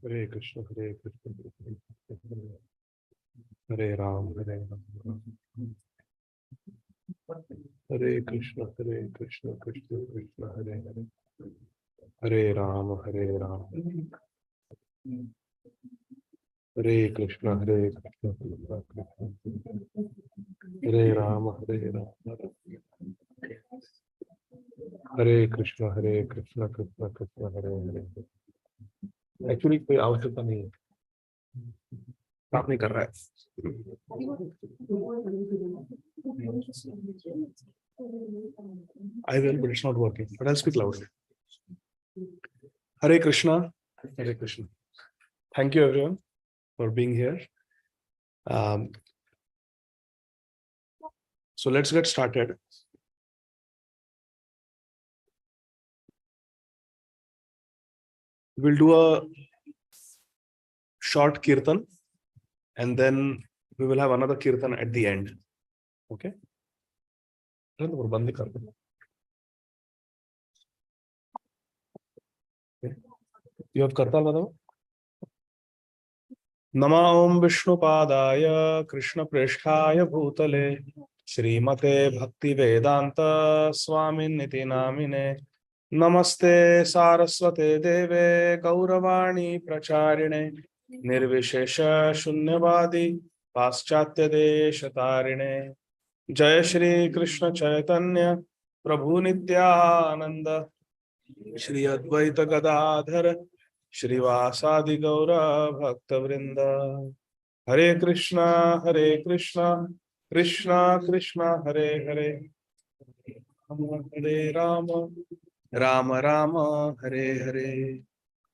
हरे कृष्ण हरे कृष्ण हरे राम हरे राम हरे कृष्ण कृष्ण कृष्ण हरे हरे हरे राम हरे कृष्ण कृष्ण कृष्ण हरे राम हरे Krishna Krishna Krishna Hare Hare. Actually कोई आवश्यकता नहीं है, काम नहीं कर रहा है। I will, but it's not working. But I'll speak loudly. Hare Krishna, Hare Krishna. Thank you everyone for being here. So let's get started. We'll do a short kirtan and then we will have another kirtan at the end. Okay? You have kartal badao? Nama Om Vishnupadaya Krishna Preshthaya Bhutale Srimate Bhakti Vedanta Swamin Niti Namine Namaste Saraswate Deve Gauravani Pracharine Nirvishesha Shunyavadi Paschatya Deshatarine Jai Shri Krishna Chaitanya Prabhu Nityananda Shri Advaita Gadādhara Shrivasadi Gaura Bhakta Vrinda Hare Krishna Krishna Krishna Hare Hare Hare Rama Rama Rama Hare Hare.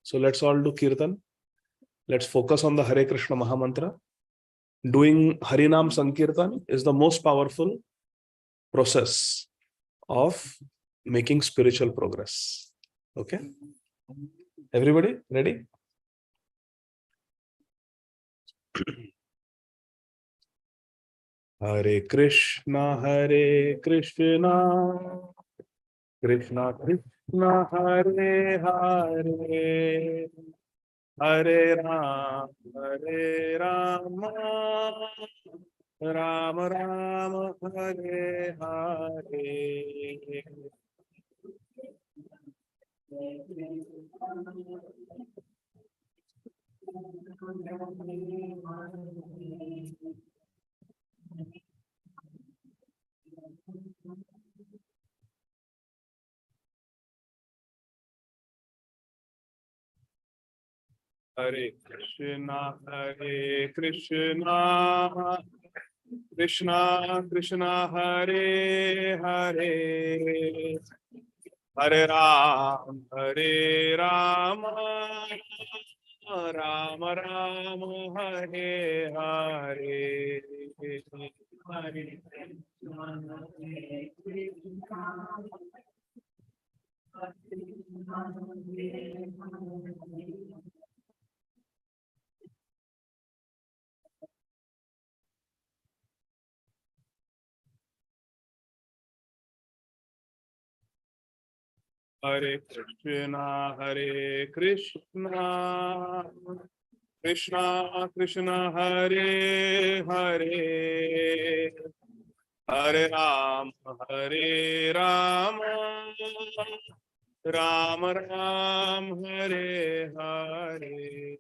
So let's all do Kirtan. Let's focus on the Hare Krishna Mahamantra. Doing Harinam Sankirtan is the most powerful process of making spiritual progress. Okay? Everybody ready? Hare Krishna Krishna Krishna Hare Hare Hare Rama Rama Rama Hare Hare. Hare Krishna Krishna Krishna Hare Hare Hare Rama Rama Rama Hare Hare. Hare Krishna Krishna Krishna Hare Hare Hare Rama Rama Rama Hare Hare.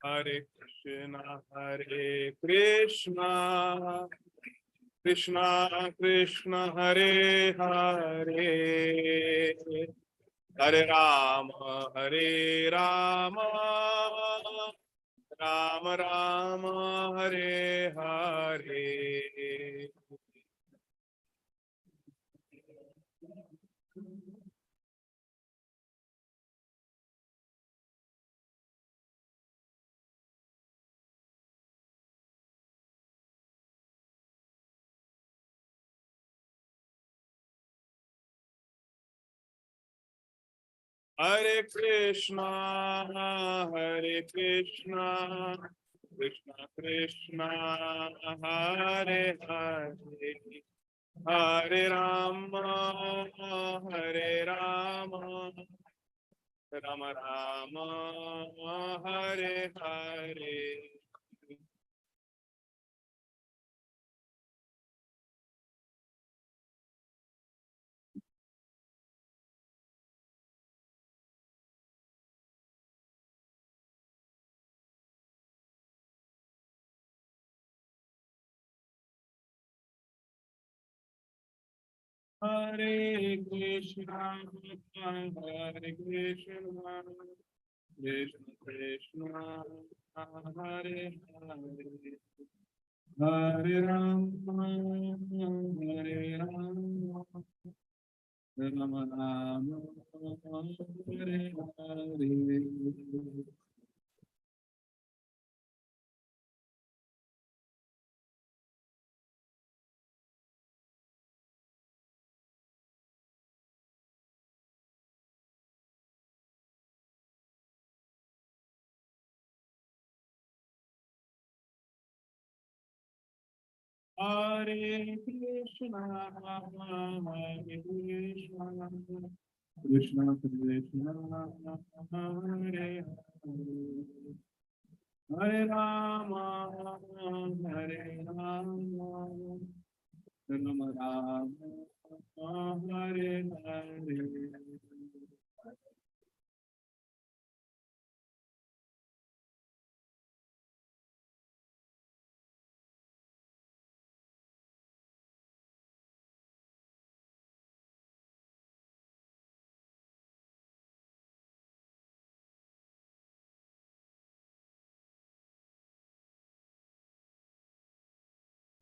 Hare Krishna Krishna Krishna Hare Hare Hare Rama Rama Rama Hare Hare. Hare Krishna, Hare Krishna, Krishna Krishna, Hare Hare, Hare Rama, Hare Rama, Rama Rama, Hare Hare. Hare Krishna, Hare Krishna, Krishna Krishna, Hare Hare, Hare Rama, Hare Rama, Rama Rama, Hare Hare. Hare Krishna, Hare Krishna, Krishna Krishna, Hare Hare, Hare Rama, Hare Rama, Rama Rama, Hare Hare.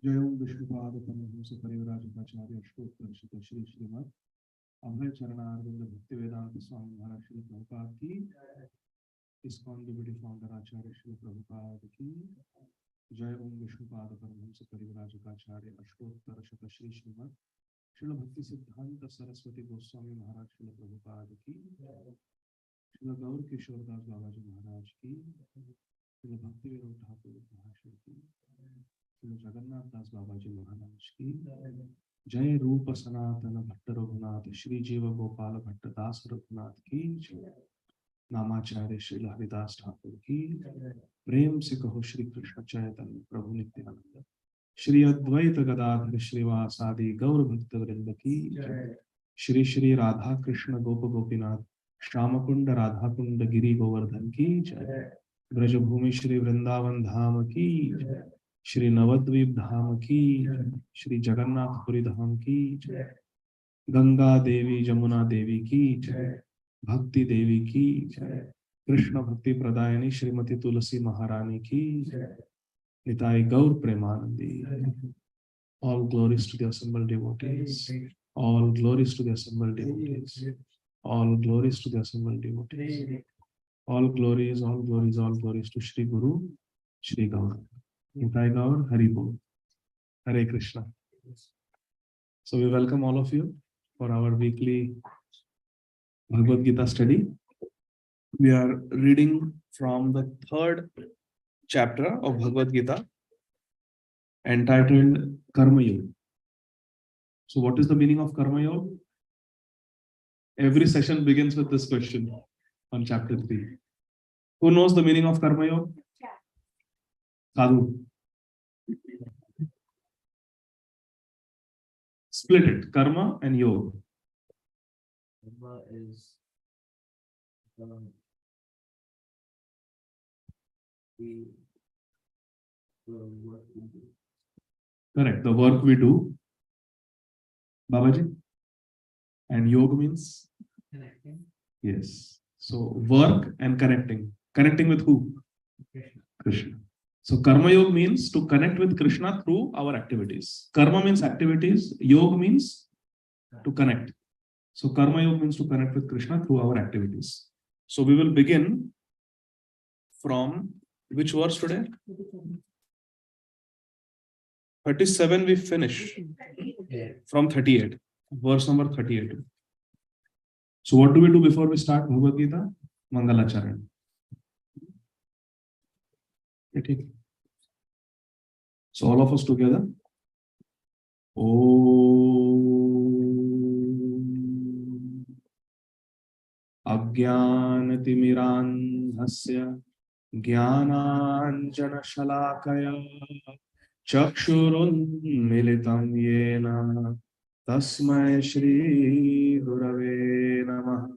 जय ओम विष्णुपाद परमहंस परिव्राजकाचार्य अष्टोत्तर श्री श्रीमद् अभय चरणारविंद भक्ति वेदांत स्वामी महाराज श्री प्रभुपाद की, ISKCON DVD founder आचार्य श्री प्रभुपाद की जय। ओम विष्णुपाद परमहंस परिव्राजकाचार्य अष्टोत्तर श्री श्रीमद् श्रील भक्ति सिद्धांत सरस्वती गोस्वामी महाराज श्री प्रभुपाद की, श्रील गौर किशोरदास बाबा जी महाराज की, श्रील भक्ति विनोद ठाकुर महाशय की, श्री जगन्नाथ दास बाबा जी महाराज की जय। रूप सनातन भट्ट रघुनाथ श्री जीव गोपाल भट्ट दास रघुनाथ की जय। नामाचार्य श्री हरिदास ठाकुर की प्रेम से कहो श्री कृष्ण चैतन्य प्रभु नित्यानंद, श्री अद्वैत गदाधर श्रीवास आदि गौर भक्त वृंद की जय। श्री श्री राधा कृष्ण गोप गोपीनाथ श्याम कुंड राधा कुंड गिरी गोवर्धन की जय। ब्रजभूमि श्री वृंदावन धाम की जय। श्री नवद्वीप धाम की, श्री जगन्नाथपुरी धाम की जय। गंगा देवी जमुना देवी की जय। भक्ति देवी की जय। कृष्ण भक्ति प्रदायनी श्रीमती तुलसी महारानी की जय। निताई गौर Premanandi. All glories to the assembled devotees. All glories to the assembled devotees. All glories to the assembled devotees. All glories, all glories, all glories to Shri Guru, Shri Gaur. Nitai Gaur, Hari Bol. Hare Krishna. So we welcome all of you for our weekly Bhagavad Gita study. We are reading from the third chapter of Bhagavad Gita entitled Karma Yoga. So what is the meaning of Karma Yoga? Every session begins with this question on chapter 3. Who knows the meaning of Karma Yoga? Sadhu. Split it, karma and yoga. Karma is the work we do. Correct, the work we do. Babaji? And yoga means? Connecting. Yes. So work and connecting. Connecting with who? Krishna. Krishna. So Karma Yoga means to connect with Krishna through our activities. Karma means activities. Yoga means to connect. So Karma Yoga means to connect with Krishna through our activities. So we will begin from which verse today? 37 we finish. From 38. Verse number 38. So what do we do before we start Bhagavad Gita? Mangalacharan. Okay. So all of us together. Om Ajnanatimirandhasya Jnananjanashalakaya Chakshurunmilitam Yena Tasmai Shri Gurave Namah.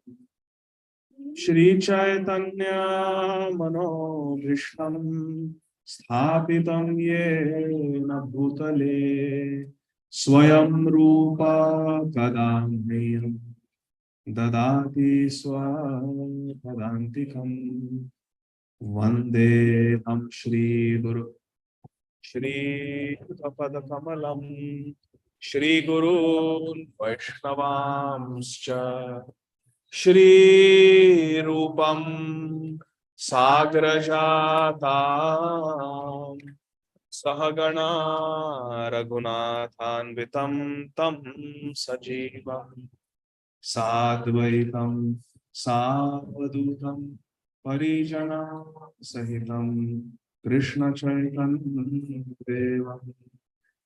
Shri Chaitanya Manobhishtam Sthapitam Yena Bhutale Swayam Rupa Kadamyam Dadati Swapadantikam Vandeham Shri Guru Shri Tapadakamalam Shri Gurun Vaishnavamscha Shri Rupam Sagrajatam Sahagana Raghunathanvitam Tam Sajivam Sadvaitam Savadutam Parijana Sahitam Krishna Chaitanya Devam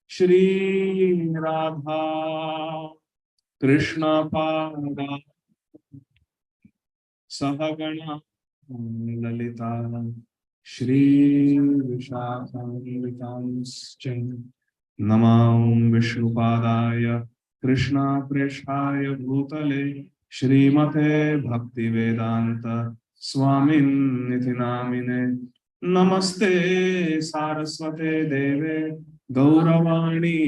Shri Radha Krishna Pada Sahagana Lalita Shri Vishakhamritanscha Namam Vishnupadaya Krishna Preshaya Bhutale Shrimate Bhakti Vedanta Swamin Niti Namine Namaste Saraswate Deve Gauravani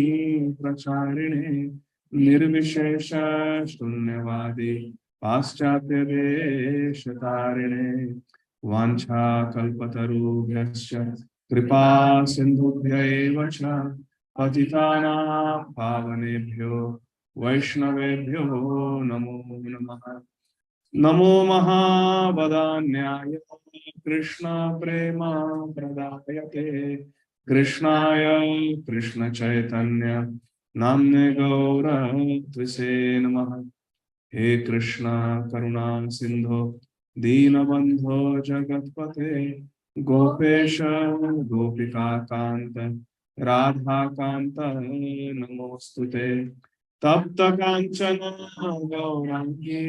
Pracharine Nirvishesha Shunyavadi Paschatya Deshatarine Vancha Kalpatarubhyascha Kripa Sindhubhya eva cha Patitanam Pavanebhyo Vaishnavebhyo Namo Namaha. Namo Mahavadanyaya Krishna Prema Pradayate Krishnaya Krishna Chaitanya Namne Gaura Tvise Namaha. He Krishna Karuna Sindho Deenabandho Jagatpate Gopesha Gopika Kanta Radha Kanta Namostute Tapta Kanchana Gaurangi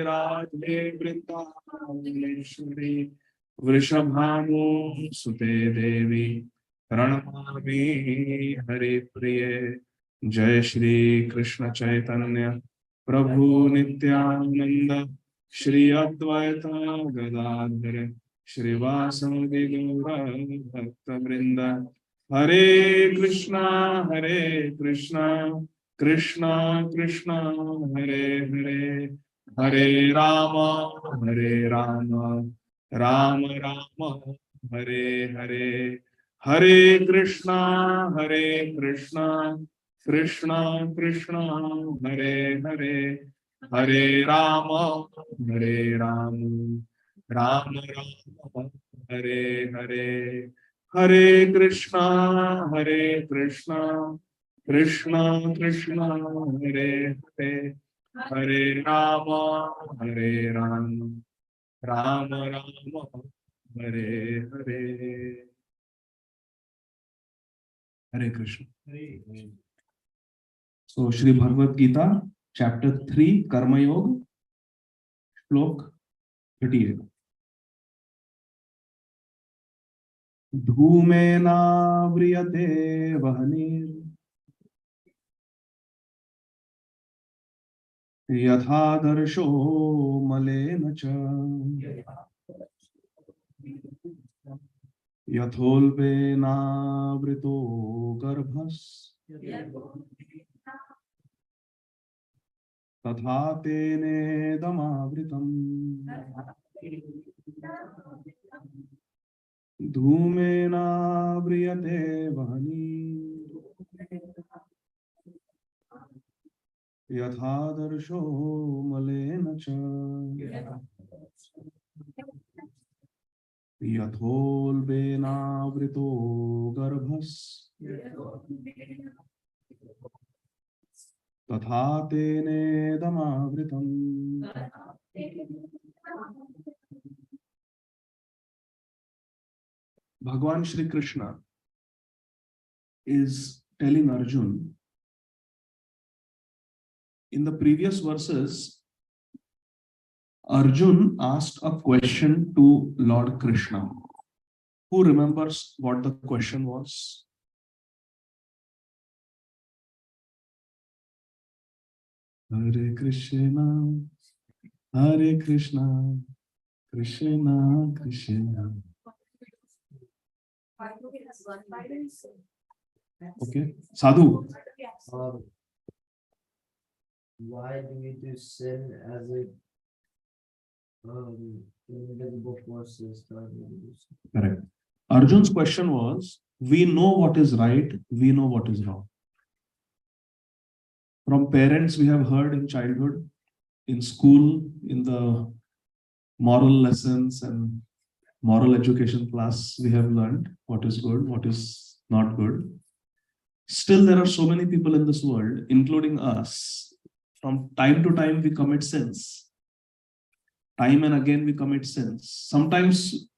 Radhe Vrindavaneshwari Vrishabhanu Sute Devi Pranamami Hari Priye. Jai Shri Krishna Chaitanya Prabhu Nityananda Shri Advaita Gadadhara Shri Vasadi Gaura Bhakta Vrinda. Hare Krishna Krishna Krishna Hare Hare Hare Rama Rama Rama Hare Hare Hare Krishna Krishna Krishna Hare Hare Hare Rama Rama Rama Hare Hare Hare Krishna Krishna Krishna Krishna Hare Hare Hare Rama Rama Rama Hare Hare. Hare Krishna. So Shri Bhagavad Gita, chapter 3, Karma Yoga, Shlok 38. Dhumena vriyate vahanir yatha darsho malena cha yatholpena vrito garbhas तथा तेने दमावृतम् धूमेना व्रियते वह्नि यथा दर्शो मलेन च यथोल्बेनावृतो गर्भस् Tatha tene damavritam. Bhagwan Shri Krishna is telling Arjun in the previous verses. Arjun asked a question to Lord Krishna. Who remembers what the question was? Hare Krishna, Hare Krishna, Krishna Krishna. Okay, Sadhu. Why do we do sin as a invisible forces? Correct. Arjun's question was, we know what is right, we know what is wrong. From parents, we have heard in childhood, in school, in the moral lessons and moral education class, we have learned what is good, what is not good. Still, there are so many people in this world, including us. From time to time, we commit sins. Time and again, we commit sins. Sometimes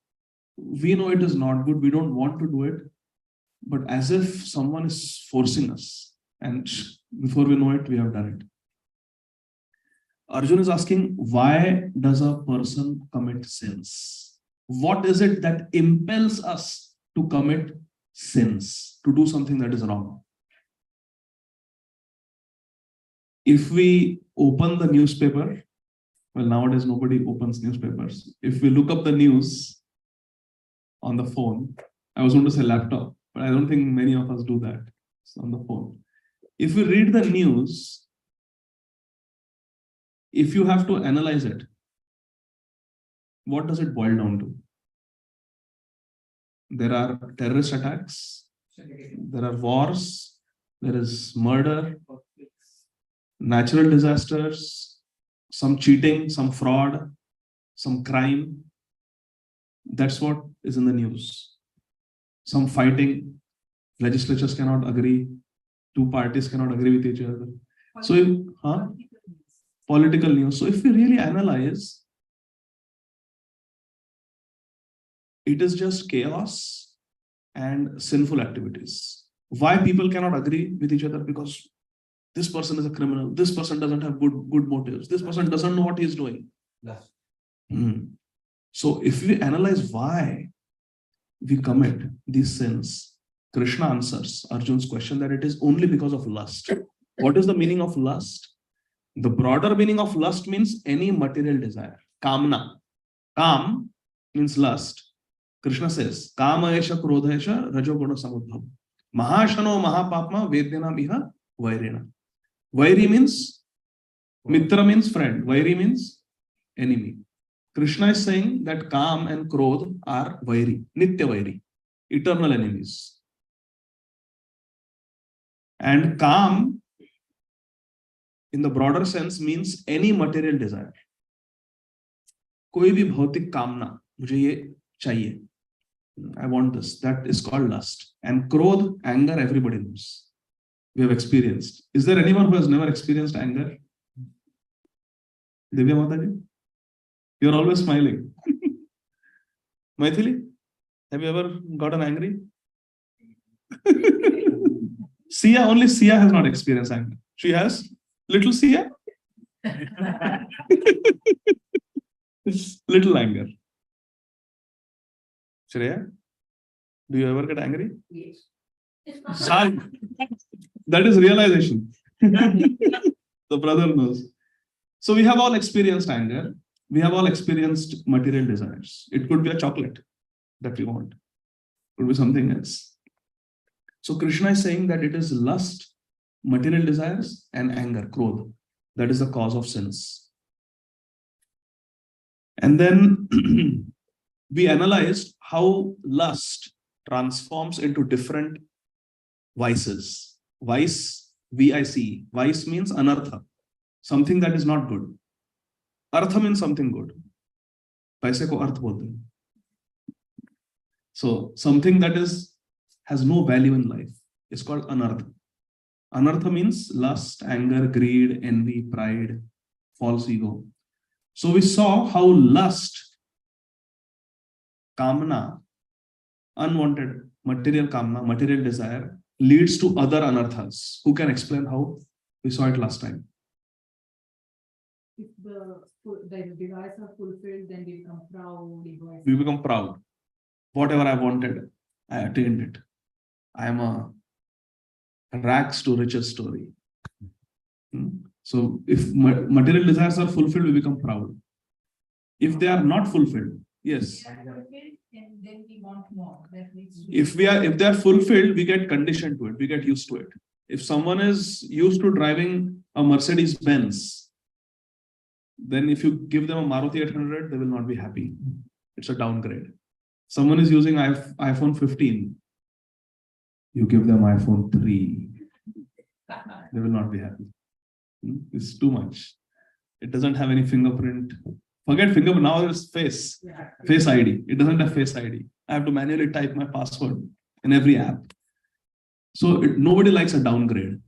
we know it is not good, we don't want to do it, but as if someone is forcing us, and before we know it, we have done it. Arjun is asking, why does a person commit sins? What is it that impels us to commit sins, to do something that is wrong? If we open the newspaper, well, nowadays nobody opens newspapers. If we look up the news on the phone, I was going to say laptop, but I don't think many of us do that. It's on the phone. If we read the news, if you have to analyze it, what does it boil down to? There are terrorist attacks, there are wars, there is murder, natural disasters, some cheating, some fraud, some crime. That's what is in the news. Some fighting, legislatures cannot agree, two parties cannot agree with each other. So, political news. So if we really analyze, it is just chaos and sinful activities. Why people cannot agree with each other? Because this person is a criminal, this person doesn't have good motives, this person doesn't know what he's doing. Yes. So if we analyze why we commit these sins, Krishna answers Arjun's question that it is only because of lust. What is the meaning of lust? The broader meaning of lust means any material desire. Kamna. Kam means lust. Krishna says, Kama esha krodha esha rajoguna samudbhav. Mahashano mahapapma vedyana miha vairena. Vairi means, mitra means friend. Vairi means enemy. Krishna is saying that Kam and Krodh are Vairi, Nitya Vairi, eternal enemies. And Kam, in the broader sense, means any material desire. Koi bhi bhautik kamna, mujhe ye chahiye. I want this. That is called lust. And Krodh, anger, everybody knows. We have experienced. Is there anyone who has never experienced anger? Divya Mataji? You're always smiling. Maithili, have you ever gotten angry? Sia, only Sia has not experienced anger. She has? Little Sia? Little anger. Shreya, do you ever get angry? Yes. Sorry. That is realization. The brother knows. So we have all experienced anger. We have all experienced material desires. It could be a chocolate that we want. It could be something else. So Krishna is saying that it is lust, material desires, and anger, krodha. That is the cause of sins. And then we analyzed how lust transforms into different vices. Vice, V-I-C. Vice means anartha, something that is not good. Artha means something good. Paise ko arth bolte hain. So something that has no value in life is called anartha. Anartha means lust, anger, greed, envy, pride, false ego. So we saw how lust, kamna, unwanted material kamna, material desire, leads to other anarthas. Who can explain how? We saw it last time. If the desires are fulfilled, then we become proud, egoistic. We become proud. Whatever I wanted, I attained it. I am a rags to riches story. So if material desires are fulfilled, we become proud. If they are not fulfilled, yes. They are fulfilled, and then we want more. That needs to be. If they are fulfilled, we get conditioned to it. We get used to it. If someone is used to driving a Mercedes Benz, then if you give them a Maruti 800, they will not be happy. It's a downgrade. Someone is using iPhone 15. You give them iPhone 3. They will not be happy. It's too much. It doesn't have any fingerprint. Forget fingerprint. Now there's face ID. It doesn't have face ID. I have to manually type my password in every app. So nobody likes a downgrade.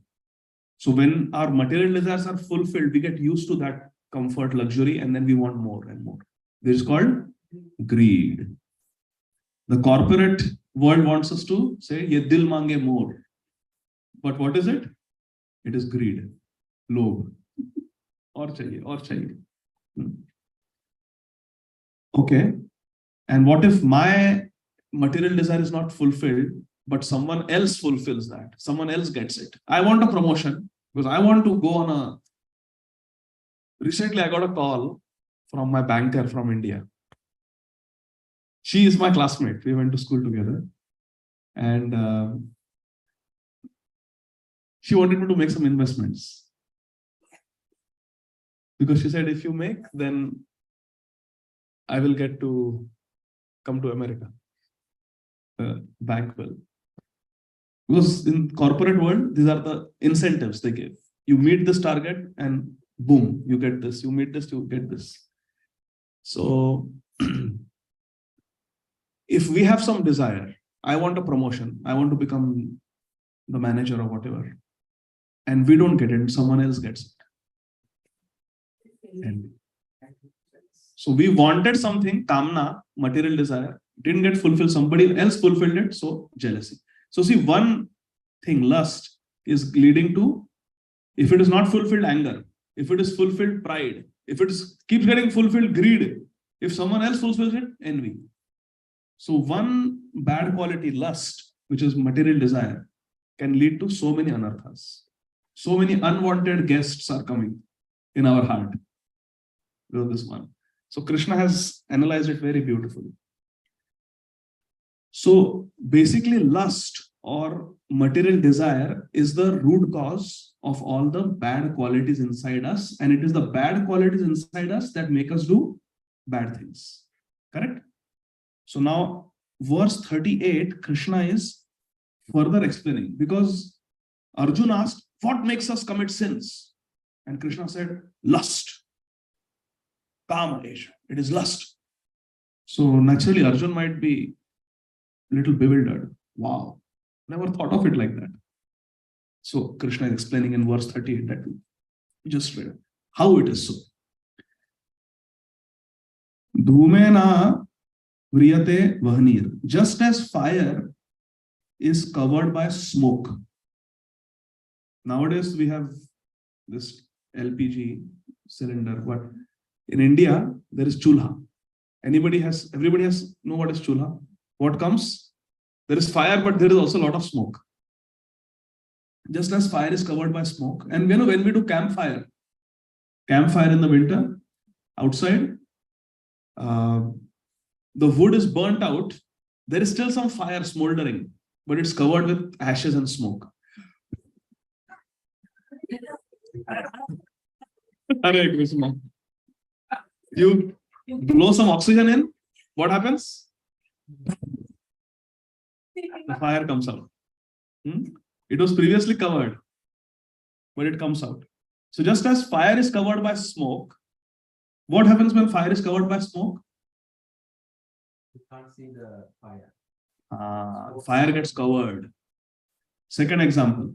So when our material desires are fulfilled, we get used to that comfort, luxury, and then we want more and more. This is called greed. The corporate world wants us to say, ye dil mange more. But what is it? It is greed. Lobh. Aur chahiye. Okay. And what if my material desire is not fulfilled, but someone else fulfills that? Someone else gets it. I want a promotion because I want to go on a... Recently, I got a call from my banker from India. She is my classmate. We went to school together. And she wanted me to make some investments. Because she said, if you make, then I will get to come to America. The bank will. Because in corporate world, these are the incentives they give. You meet this target and boom, you get this. You meet this, you get this. So if we have some desire, I want a promotion, I want to become the manager or whatever, and we don't get it, someone else gets it. And so we wanted something, kamna, material desire, didn't get fulfilled, somebody else fulfilled it, so jealousy. So see, one thing, lust, is leading to, if it is not fulfilled, anger. If it is fulfilled, pride. If it keeps getting fulfilled, greed. If someone else fulfills it, envy. So one bad quality, lust, which is material desire, can lead to so many anarthas. So many unwanted guests are coming in our heart. This one. So Krishna has analyzed it very beautifully. So basically, lust or material desire is the root cause of all the bad qualities inside us, and it is the bad qualities inside us that make us do bad things. Correct? So now, verse 38, Krishna is further explaining, because Arjuna asked, what makes us commit sins? And Krishna said, lust. Kama, it is lust. So naturally, Arjuna might be a little bewildered. Wow, never thought of it like that. So Krishna is explaining in verse 38 that we just read how it is so. Dhumena vriyate vahnir. Just as fire is covered by smoke. Nowadays we have this LPG cylinder, but in India there is chulha. Everybody has know what is chulha. What comes? There is fire, but there is also a lot of smoke. Just as fire is covered by smoke. And when we do campfire in the winter, outside, the wood is burnt out. There is still some fire smoldering, but it's covered with ashes and smoke. Hare Krishna. You blow some oxygen in, what happens? The fire comes out. It was previously covered, but it comes out. So just as fire is covered by smoke, what happens when fire is covered by smoke? You can't see the fire. Fire gets covered. Second example.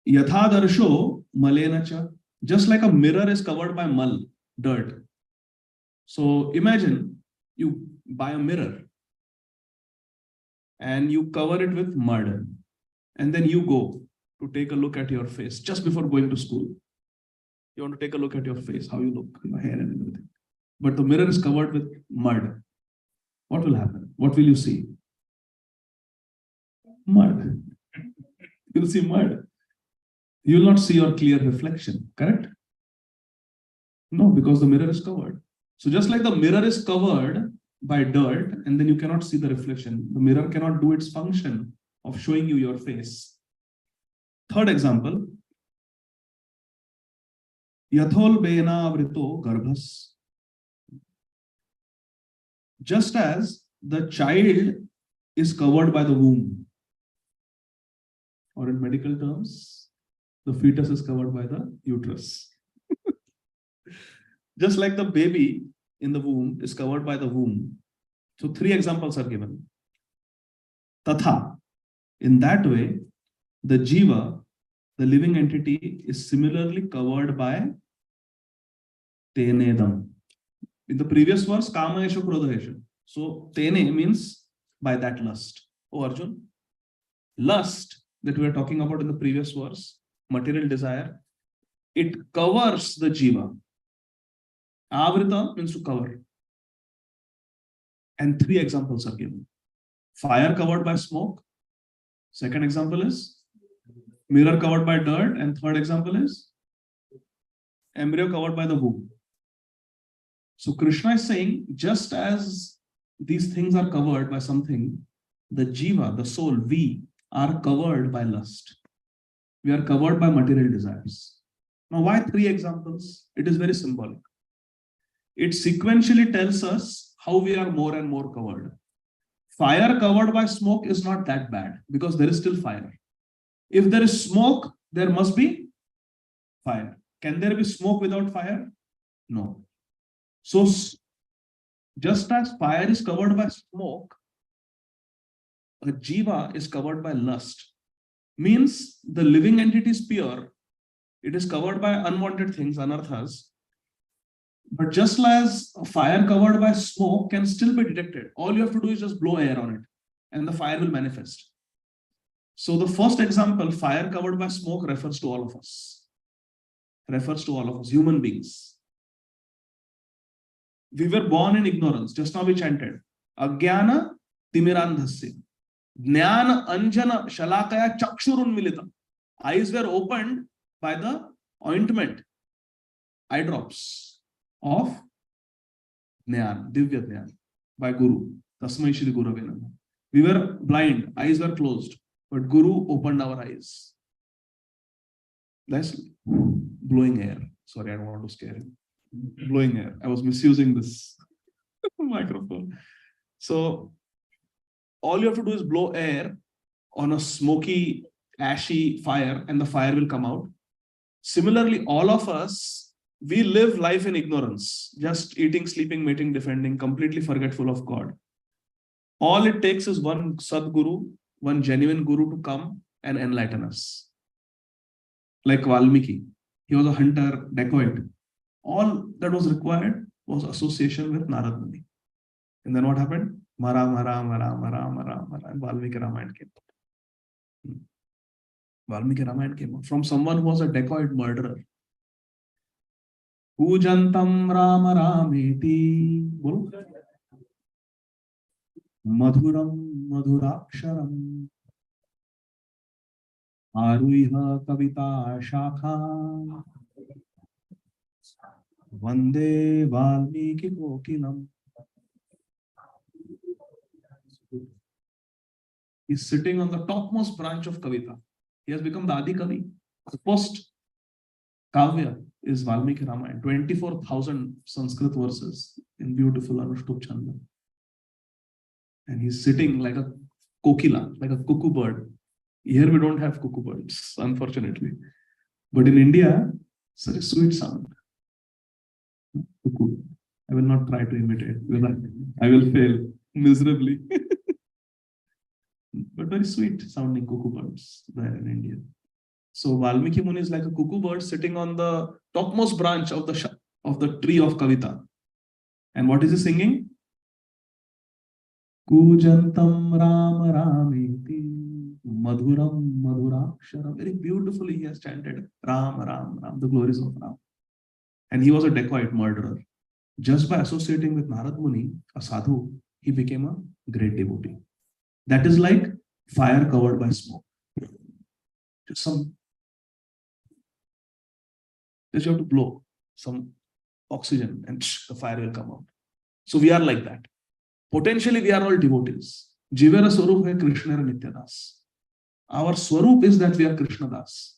Yathadarsho malenacha. Just like a mirror is covered by mal, dirt. So imagine you buy a mirror and you cover it with mud, and then you go to take a look at your face just before going to school. You want to take a look at your face, how you look, your hair and everything. But the mirror is covered with mud. What will happen? What will you see? Mud. You'll see mud. You will not see your clear reflection, correct? No, because the mirror is covered. So just like the mirror is covered by dirt and then you cannot see the reflection, the mirror cannot do its function of showing you your face. Third example, Yathol Bena Vrito Garbhas. Just as the child is covered by the womb, or in medical terms, the fetus is covered by the uterus. Just like the baby in the womb is covered by the womb. So 3 examples are given. Tatha, in that way, the jiva, the living entity, is similarly covered by tenedam. In the previous verse, kama esha krodha esha. So tene means by that lust. Oh Arjun, lust that we are talking about in the previous verse, material desire, it covers the jiva. Avrita means to cover. And 3 examples are given. Fire covered by smoke. Second example is mirror covered by dirt. And third example is embryo covered by the womb. So Krishna is saying, just as these things are covered by something, the jiva, the soul, we are covered by lust. We are covered by material desires. Now, why 3 examples? It is very symbolic. It sequentially tells us how we are more and more covered. Fire covered by smoke is not that bad because there is still fire. If there is smoke, there must be fire. Can there be smoke without fire? No. So, just as fire is covered by smoke, a jiva is covered by lust. Means the living entity is pure. It is covered by unwanted things, anarthas. But just as a fire covered by smoke can still be detected, all you have to do is just blow air on it and the fire will manifest. So the first example, fire covered by smoke, refers to all of us. Refers to all of us, human beings. We were born in ignorance. Just now we chanted. Agyana timirandhasya. Jnana anjana shalakaya chakshurun milita. Eyes were opened by the ointment, eye drops of Jnana, Divya Jnana, by Guru. Tasmai Shri Gurave Namaha. We were blind, eyes were closed, but Guru opened our eyes. That's blowing air. Sorry, I don't want to scare him. Blowing air. I was misusing this microphone. So, all you have to do is blow air on a smoky, ashy fire, and the fire will come out. Similarly, all of us, we live life in ignorance, just eating, sleeping, mating, defending, completely forgetful of God. All it takes is one Sadguru, one genuine Guru to come and enlighten us. Like Valmiki, he was a hunter, dacoit. All that was required was association with Narad Muni. And then what happened? Mara, and Valmiki Ramayana came. Valmiki Ramayana came out from someone who was a dacoit murderer. Pujantam Rama Rameti Madhuram Madhuraksharam Aruiha Kavita Shakha Vande Valmiki Kokilam. He's sitting on the topmost branch of Kavita. He has become the Ādi Kavi. The first Kavya is Valmiki Ramayana, 24,000 Sanskrit verses in beautiful Anushtup Chanda. And he's sitting like a kokila, like a cuckoo bird. Here we don't have cuckoo birds, unfortunately. But in India, it's a sweet sound. Cuckoo. I will not try to imitate because I will fail miserably. But very sweet sounding cuckoo birds there in India. So Valmiki Muni is like a cuckoo bird sitting on the topmost branch of the tree of Kavita. And what is he singing? Kujantam Ram Rameti Madhuram Madhuraksharam. Very beautifully he has chanted Ram Ram Ram, the glories of Ram. And he was a dacoit murderer. Just by associating with Narad Muni, a sadhu, he became a great devotee. That is like fire covered by smoke. Just you have to blow some oxygen and the fire will come out. So we are like that. Potentially we are all devotees. Jivera Swarup hai Krishna Nityadas. Our Swarup is that we are Krishna Das.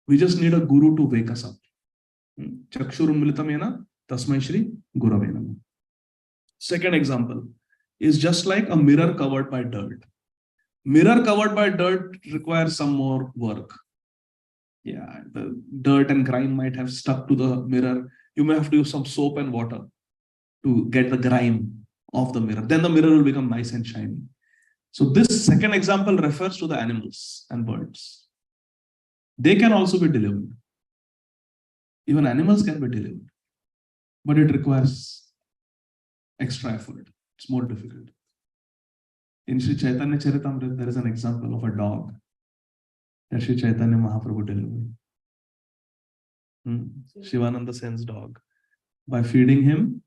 We just need a guru to wake us up. Chakshurum militamena tasmai shri gurave namah. Second example is just like a mirror covered by dirt. Mirror covered by dirt requires some more work. Yeah, the dirt and grime might have stuck to the mirror. You may have to use some soap and water to get the grime off the mirror. Then the mirror will become nice and shiny. So this second example refers to the animals and birds. They can also be delivered. Even animals can be delivered. But it requires extra effort. It's more difficult. In Sri Chaitanya Charitamrita, there is an example of a dog that Sri Chaitanya Mahaprabhu delivered. Shivananda Sen's dog. By feeding him,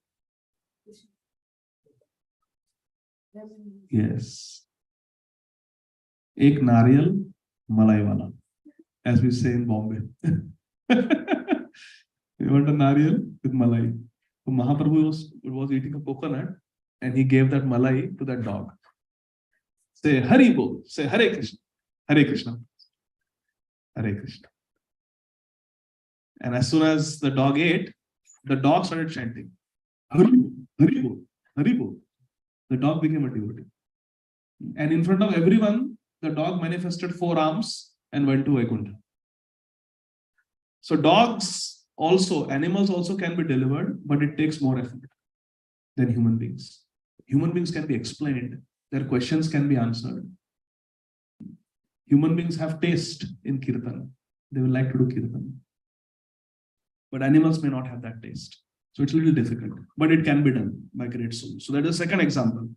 yes, ek nariyal malai wala, as we say in Bombay. You want a nariyal with malai. So Mahaprabhu was eating a coconut and he gave that malai to that dog. Say Hari Bol, say Hare Krishna, Hare Krishna, Hare Krishna. And as soon as the dog ate, the dog started chanting, Hari Bol, Hari Bol, Hari Bol. The dog became a devotee. And in front of everyone, the dog manifested 4 arms and went to Vaikuntha. So dogs also, animals also can be delivered, but it takes more effort than human beings. Human beings can be explained. Their questions can be answered. Human beings have taste in kirtan. They will like to do kirtan. But animals may not have that taste. So it's a little difficult, but it can be done by great souls. So that is the second example.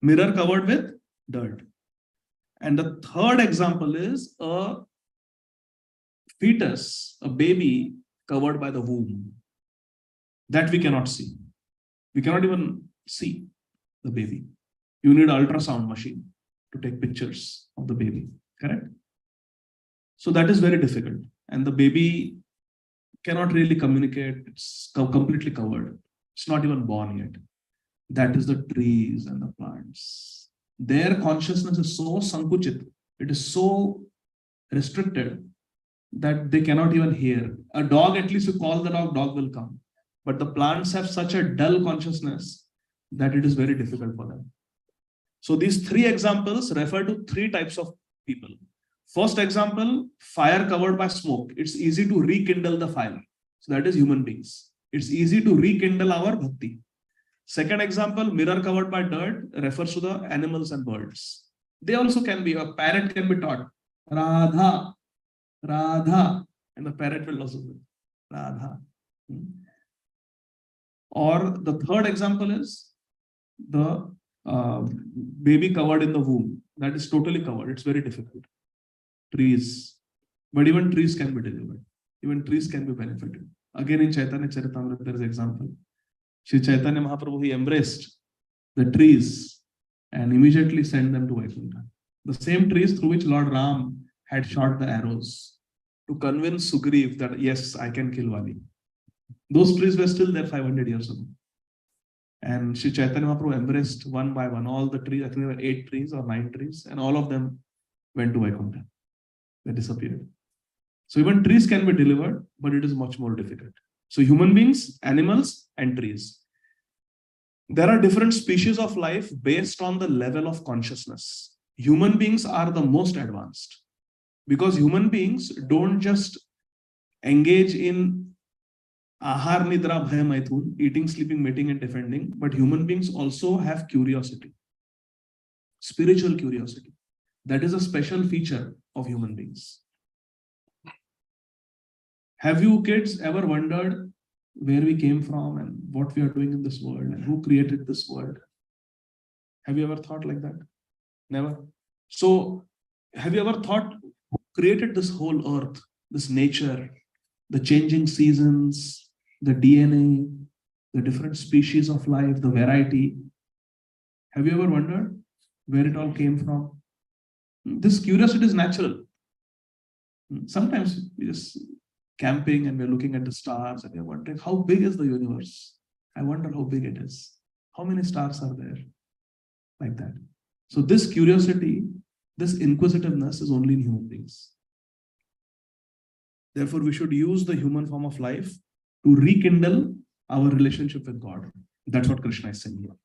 Mirror covered with dirt. And the third example is a fetus, a baby covered by the womb. That we cannot see. We cannot even see the baby. You need an ultrasound machine to take pictures of the baby, correct? So that is very difficult. And the baby cannot really communicate. It's completely covered. It's not even born yet. That is the trees and the plants. Their consciousness is so sankuchit. It is so restricted that they cannot even hear. A dog, at least you call the dog, dog will come. But the plants have such a dull consciousness that it is very difficult for them. So these 3 examples refer to 3 types of people. First example, fire covered by smoke. It's easy to rekindle the fire. So that is human beings. It's easy to rekindle our bhakti. Second example, mirror covered by dirt, refers to the animals and birds. They also can be, a parrot can be taught, Radha, Radha, and the parrot will also be Radha. Or the third example is the baby covered in the womb. That is totally covered. It's very difficult. Trees. But even trees can be delivered. Even trees can be benefited. Again in Chaitanya Charitamrita, there is an example. Shri Chaitanya Mahaprabhu, he embraced the trees and immediately sent them to Vaikuntha. The same trees through which Lord Ram had shot the arrows to convince Sugriv that yes, I can kill Vali. Those trees were still there 500 years ago. And Shri Chaitanya Mahaprabhu embraced one by one all the trees. I think there were 8 trees or 9 trees, and all of them went to Vaikuntha. They disappeared. So even trees can be delivered, but it is much more difficult. So human beings, animals, and trees. There are different species of life based on the level of consciousness. Human beings are the most advanced because human beings don't just engage in ahar, nidra, bhaya, maithun, eating, sleeping, mating, and defending, but human beings also have curiosity, spiritual curiosity. That is a special feature of human beings. Have you kids ever wondered where we came from and what we are doing in this world and who created this world? Have you ever thought like that? Never. So, have you ever thought who created this whole earth, this nature, the changing seasons, the DNA, the different species of life, the variety? Have you ever wondered where it all came from? This curiosity is natural. Sometimes we just camping and we're looking at the stars and we're wondering how big is the universe? I wonder how big it is. How many stars are there? Like that. So this curiosity, this inquisitiveness is only in human beings. Therefore, we should use the human form of life to rekindle our relationship with God. That's what Krishna is saying here.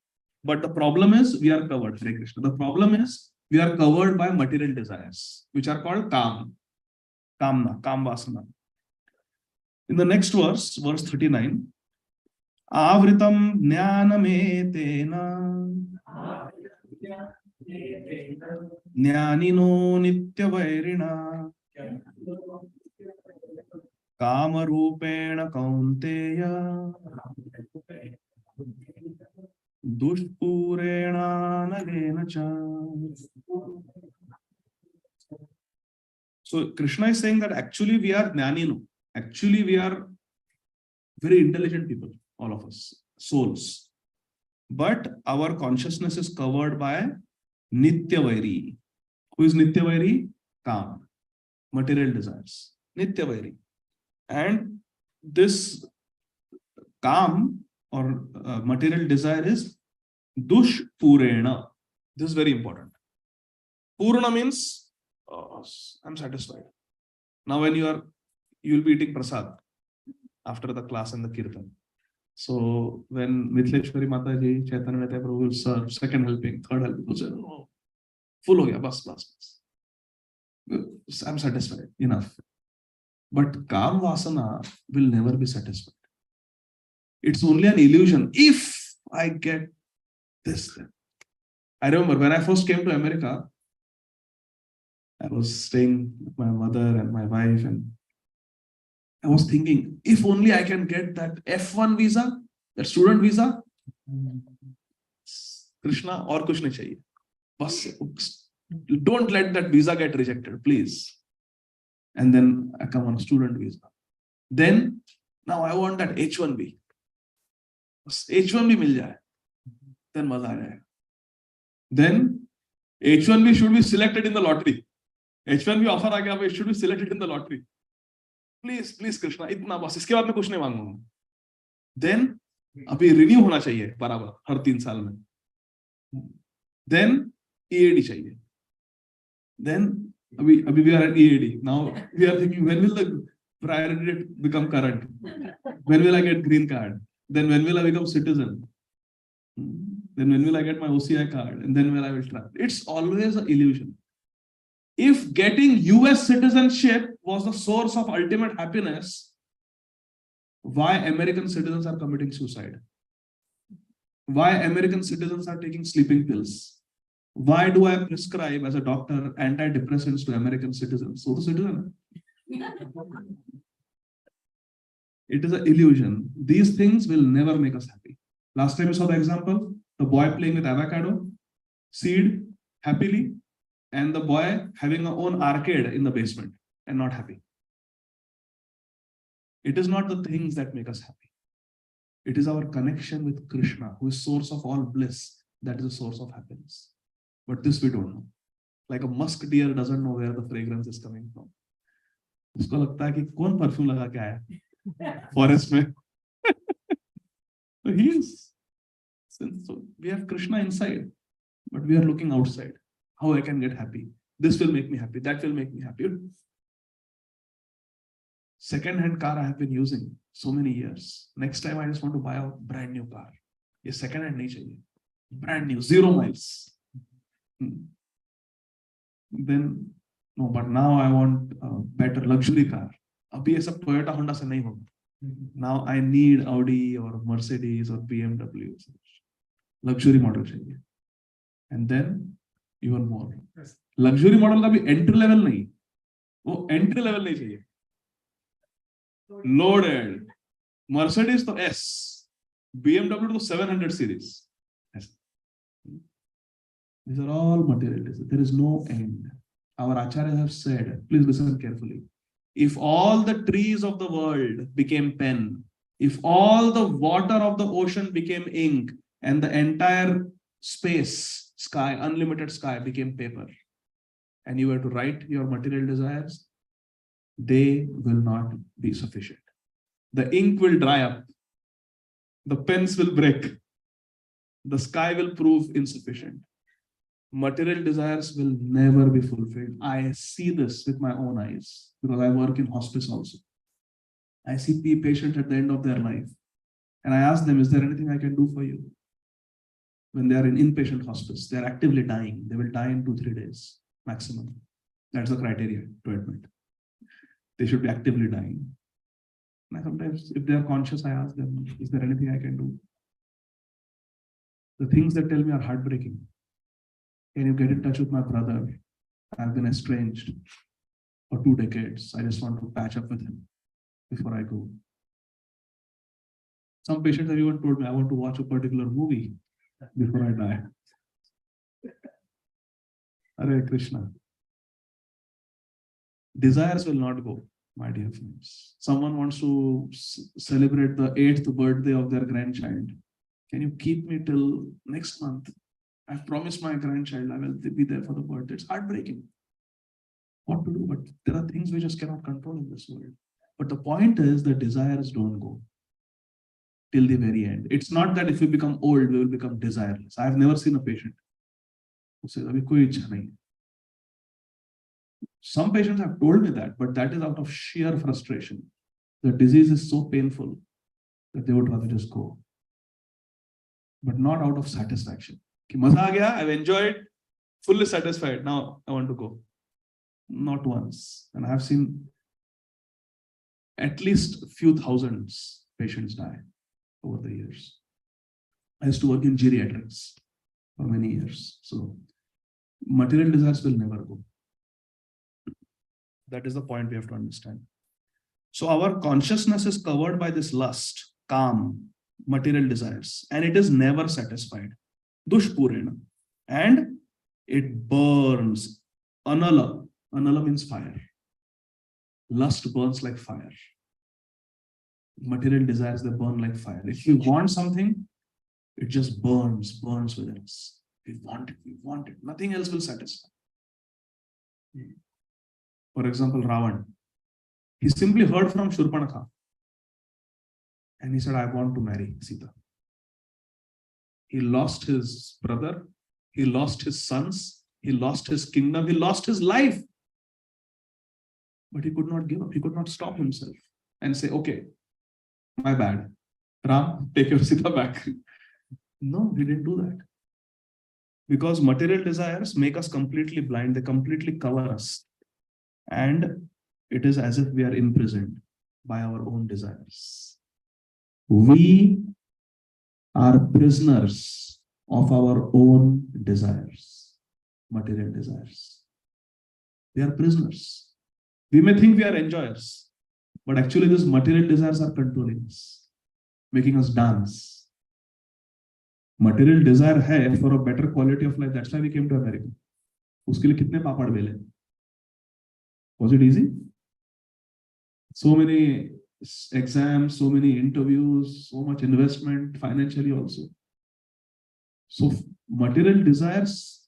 But the problem is we are covered, Hare Krishna. The problem is we are covered by material desires, which are called kamna, vasana. In the next verse, verse 39, Avritam jnanametena jnanino nityavairina kamarupena kaunteya dushpurena nalena cha. So Krishna is saying that actually we are jnanino. Actually, we are very intelligent people, all of us, souls. But our consciousness is covered by Nityavairi. Who is Nityavairi? Kam, material desires. Nityavairi. And this Kam or material desire is Dushpurena. This is very important. Purna means, I'm satisfied. Now when you will be eating prasad after the class and the kirtan. So when Mithleshwari Mataji, Chaitanya Prabhu will serve second helping, third helping, will say, oh, full ho gaya, bas. I'm satisfied, enough. But Kam Vasana will never be satisfied. It's only an illusion. If I get this, then. I remember when I first came to America, I was staying with my mother and my wife, and I was thinking, if only I can get that F1 visa, that student visa, Krishna, or kuch nahi chahiye. Bas, don't let that visa get rejected, please. And then I come on a student visa. Then, now I want that H1B. H1B mil jaye. Then maza aa jayega. Then, H1B should be selected in the lottery. H1B offer aa gaya, it should be selected in the lottery. Please Krishna, इतना बस, इसके बाद मैं कुछ नहीं मांगूंगा. Then अभी renew होना चाहिए बराबर हर 3 साल में. Then EAD चाहिए. Then अभी we are at EAD. Now we are thinking, when will the priority date become current? When will I get green card? Then when will I become citizen? Then when will I get my OCI card? And then when I will travel. It's always an illusion. If getting US citizenship was the source of ultimate happiness, why American citizens are committing suicide? Why American citizens are taking sleeping pills? Why do I prescribe as a doctor antidepressants to American citizens? So the citizen. It is an illusion. These things will never make us happy. Last time you saw the example, the boy playing with avocado, seed, happily, and the boy having a own arcade in the basement and not happy. It is not the things that make us happy. It is our connection with Krishna, who is source of all bliss, that is the source of happiness. But this we don't know. Like a musk deer doesn't know where the fragrance is coming from. उसको लगता है कि कौन perfume लगा के आया forest में. So he is. So we have Krishna inside, but we are looking outside. How I can get happy? This will make me happy. That will make me happy. Second-hand car I have been using so many years. Next time I just want to buy a brand new car. ये second-hand नहीं चाहिए. Brand new, 0 miles. Then no, but now I want a better luxury car. अभी ये सब Toyota Honda से नहीं होगा. Now I need Audi or Mercedes or BMW. Luxury model चाहिए. And then even more. Luxury model का भी entry level नहीं. वो entry level नहीं चाहिए. Loaded. Mercedes to S. BMW to 700 series. Yes. These are all materialism. There is no end. Our Acharyas have said, please listen carefully. If all the trees of the world became pen, if all the water of the ocean became ink, and the entire space, sky, unlimited sky became paper, and you were to write your material desires, they will not be sufficient. The ink will dry up. The pens will break. The sky will prove insufficient. Material desires will never be fulfilled. I see this with my own eyes because I work in hospice also. I see patients at the end of their life and I ask them, is there anything I can do for you? When they are in inpatient hospice, they are actively dying. They will die in 2-3 days maximum. That's the criteria to admit. They should be actively dying. And sometimes if they are conscious, I ask them, is there anything I can do? The things they tell me are heartbreaking. Can you get in touch with my brother? I've been estranged for 2 decades. I just want to patch up with him before I go. Some patients have even told me, I want to watch a particular movie before I die. Hare Krishna. Desires will not go, my dear friends. Someone wants to celebrate the 8th birthday of their grandchild. Can you keep me till next month? I've promised my grandchild I will be there for the birthday. It's heartbreaking. What to do? But there are things we just cannot control in this world. But the point is the desires don't go till the very end. It's not that if we become old, we will become desireless. I have never seen a patient who says, "Abhi koi ichha nahi." Some patients have told me that, but that is out of sheer frustration. The disease is so painful that they would rather just go. But not out of satisfaction. Ki maza aa gaya, I've enjoyed, fully satisfied. Now I want to go. Not once. And I have seen at least a few thousands patients die over the years. I used to work in geriatrics for many years. So material desires will never go. That is the point we have to understand. So our consciousness is covered by this lust, calm, material desires, and it is never satisfied. Dushpurena. And it burns. Anala. Anala means fire. Lust burns like fire. Material desires, they burn like fire. If we want something, it just burns within us. We want it. Nothing else will satisfy. For example, Ravan. He simply heard from Shurpanakha. And he said, I want to marry Sita. He lost his brother. He lost his sons. He lost his kingdom. He lost his life. But he could not give up. He could not stop himself and say, okay, my bad. Ram, take your Sita back. No, he didn't do that. Because material desires make us completely blind. They completely cover us. And it is as if we are imprisoned by our own desires. We are prisoners of our own desires, material desires. We are prisoners. We may think we are enjoyers, but actually these material desires are controlling us, making us dance. Material desire hai for a better quality of life. That's why we came to America. Uske liye kitne papad bele? Was it easy? So many exams, so many interviews, so much investment financially also. So material desires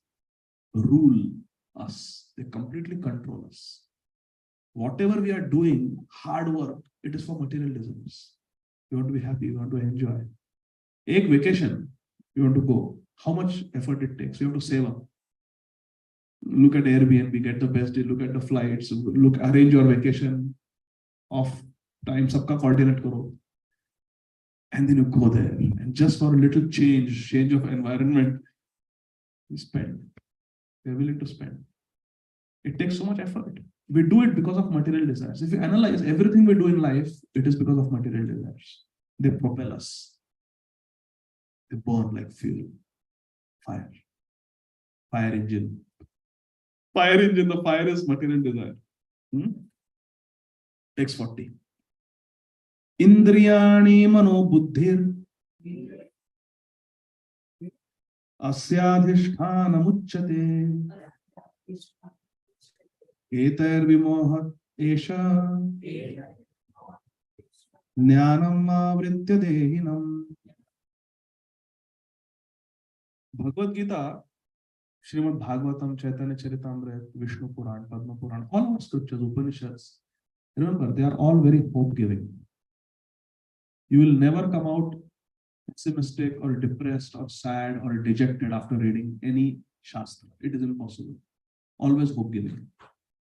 rule us. They completely control us. Whatever we are doing, hard work, it is for material desires. We want to be happy, we want to enjoy. Ek vacation, you want to go. How much effort it takes? You have to save up. Look at Airbnb, get the best deal, look at the flights, arrange your vacation off time, sabka coordinate karo. And then you go there. And just for a little change of environment, we spend. We're willing to spend. It takes so much effort. We do it because of material desires. If you analyze everything we do in life, it is because of material desires. They propel us. They burn like fuel. Fire. Fire engine. Fire engine, the fire is material desire. X40. Indriyani mano buddhir asyadhisthanamuchyate etar vimohat esha jnanam avritya dehinam. Bhagavad Gītā, Srimad Bhagavatam, Chaitanya Charitamrita, Vishnu Puran, Padma Puran, all our scriptures, Upanishads, remember, they are all very hope-giving. You will never come out pessimistic or depressed or sad or dejected after reading any Shastra. It is impossible. Always hope-giving.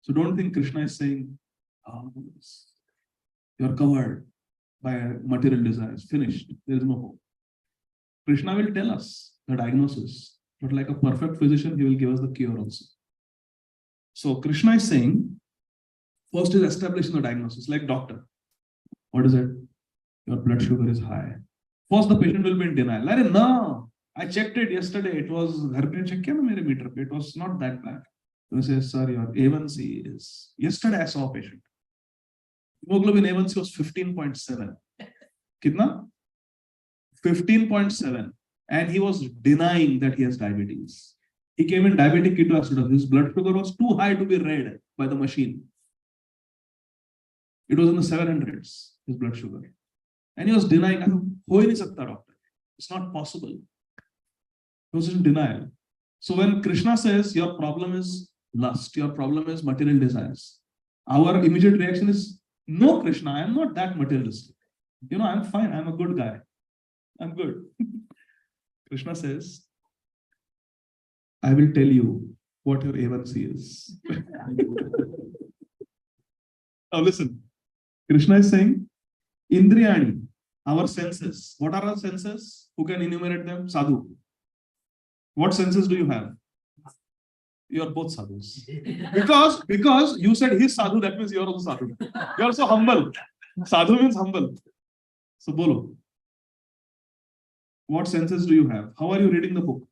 So don't think Krishna is saying, oh, you are covered by material desires, finished, there is no hope. Krishna will tell us the diagnosis, but like a perfect physician, he will give us the cure also. So Krishna is saying, first is establishing the diagnosis, like doctor. What is it? Your blood sugar is high. First, the patient will be in denial. Like, no, I checked it yesterday. It was, it was not that bad. So he says, sir, your A1C is, yesterday I saw a patient. Hemoglobin A1C was 15.7. Kitna? 15.7. And he was denying that he has diabetes. He came in diabetic ketoacidosis. His blood sugar was too high to be read by the machine. It was in the 700s, his blood sugar. And he was denying, it's not possible. He was in denial. So when Krishna says your problem is lust, your problem is material desires, our immediate reaction is, no, Krishna, I am not that materialistic. You know, I'm fine. I'm a good guy. I'm good. Krishna says, I will tell you what your A1C is. Now listen, Krishna is saying, Indriyani, our senses. What are our senses? Who can enumerate them? Sadhu. What senses do you have? You are both sadhus. Because you said he's sadhu, that means you are also sadhu. You are also humble. Sadhu means humble. So bolo. What senses do you have? How are you reading the book?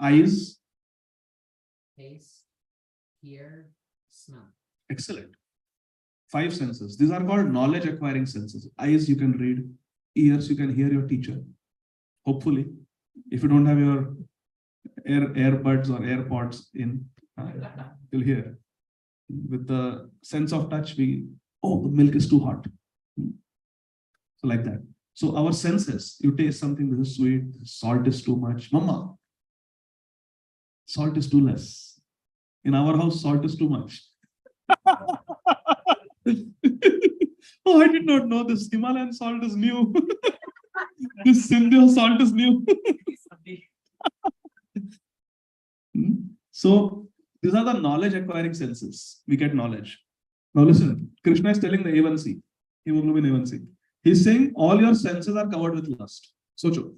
Eyes. Taste, hear, smell. Excellent. 5 senses. These are called knowledge acquiring senses. Eyes, you can read. Ears, you can hear your teacher. Hopefully. If you don't have your earbuds or AirPods in, you'll hear. With the sense of touch, the milk is too hot. So like that. So our senses, you taste something, this is sweet, salt is too much. Mama, salt is too less. In our house, salt is too much. Oh, I did not know this. Himalayan salt is new. This Sindhu salt is new. So these are the knowledge acquiring senses. We get knowledge. Now listen, Krishna is telling the A1C, hemoglobin A1C. He's saying all your senses are covered with lust. Socho.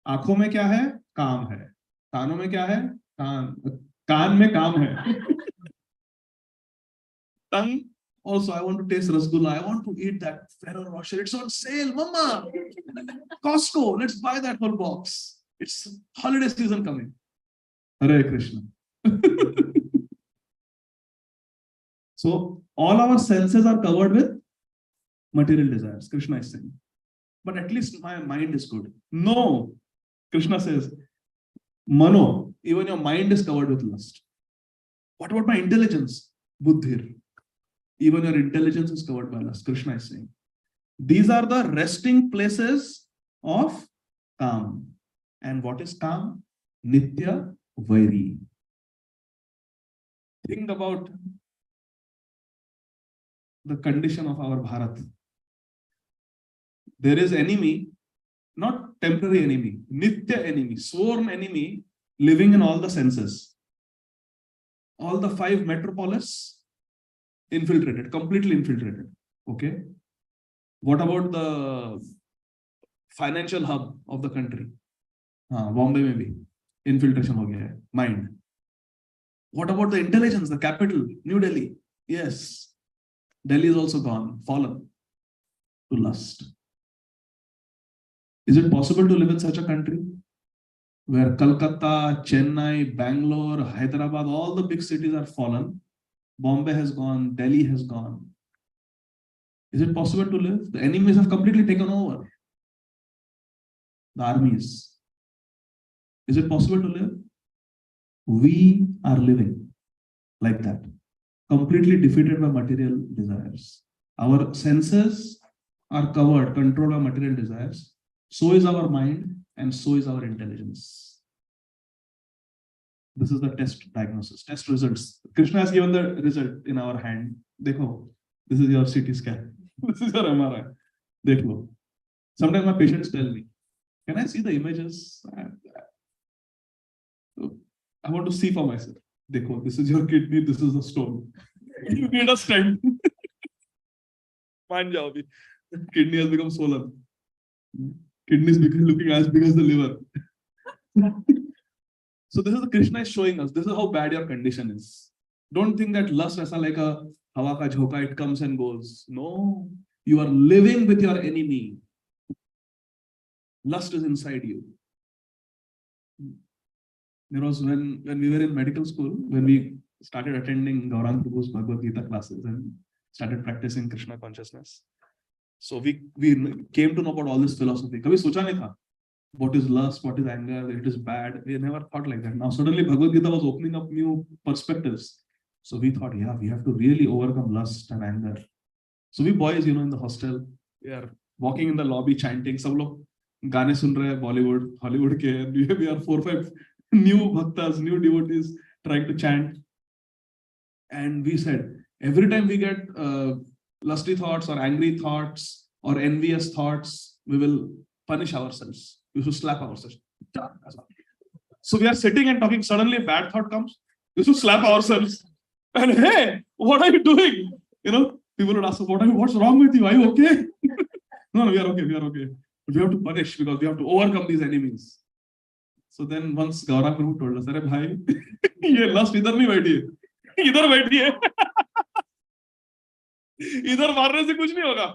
आंखों में क्या है? काम है. कानों में क्या है? कान में काम है. Tongue, also I want to taste rasgulla. I want to eat that Ferrero Rocher. It's on sale, mama. Costco, let's buy that whole box. It's holiday season coming. Hare Krishna. So all our senses are covered with material desires, Krishna is saying. But at least my mind is good. No, Krishna says, Mano, even your mind is covered with lust. What about my intelligence? Buddhir. Even your intelligence is covered by lust, Krishna is saying. These are the resting places of Kam. And what is Kam? Nitya Vairi. Think about the condition of our Bharat. There is enemy, not temporary enemy, Nitya enemy, sworn enemy living in all the senses. All the 5 metropolis infiltrated, completely infiltrated. Okay. What about the financial hub of the country? Bombay maybe. Infiltration ho gaya hai. Mind. What about the intelligence, the capital, New Delhi? Yes. Delhi is also gone, fallen to lust. Is it possible to live in such a country where Kolkata, Chennai, Bangalore, Hyderabad, all the big cities are fallen? Bombay has gone, Delhi has gone. Is it possible to live? The enemies have completely taken over the armies. Is it possible to live? We are living like that, completely defeated by material desires. Our senses are covered, controlled by material desires. So is our mind, and so is our intelligence. This is the test diagnosis, test results. Krishna has given the result in our hand. Dekho, this is your CT scan. This is your MRI. Dekho. Sometimes my patients tell me, can I see the images? I want to see for myself. Dekho, this is your kidney, this is the stone. You need a stent. Maan jao abhi. Kidney has become swollen. Kidney is looking as big as the liver. So this is Krishna is showing us. This is how bad your condition is. Don't think that lust is like a hawa ka jhoka, it comes and goes. No, you are living with your enemy. Lust is inside you. There was when we were in medical school, when we started attending Gaurang Prabhu's Bhagavad Gītā classes and started practicing Krishna consciousness. So we came to know about all this philosophy. Kabhi socha nahi tha. What is lust? What is anger? It is bad. We never thought like that. Now suddenly Bhagavad Gītā was opening up new perspectives. So we thought, yeah, we have to really overcome lust and anger. So we boys, in the hostel, we are walking in the lobby chanting. Sab log gaane sun rahe hain, Bollywood, Hollywood ke. We are 4 or 5 new bhaktas, new devotees trying to chant. And we said, every time we get lusty thoughts or angry thoughts or envious thoughts, we will punish ourselves. We should slap ourselves. So we are sitting and talking. Suddenly a bad thought comes. We should slap ourselves. And hey, what are you doing? People would ask us, what's wrong with you? Are you okay? No, we are okay. We are okay. But we have to punish because we have to overcome these enemies. So then once Gaurang Prabhu told us, "Arey bhai, ye lust idhar nahi baiti hai. Idhar baiti hai. Idhar marne se kuch nahi hoga."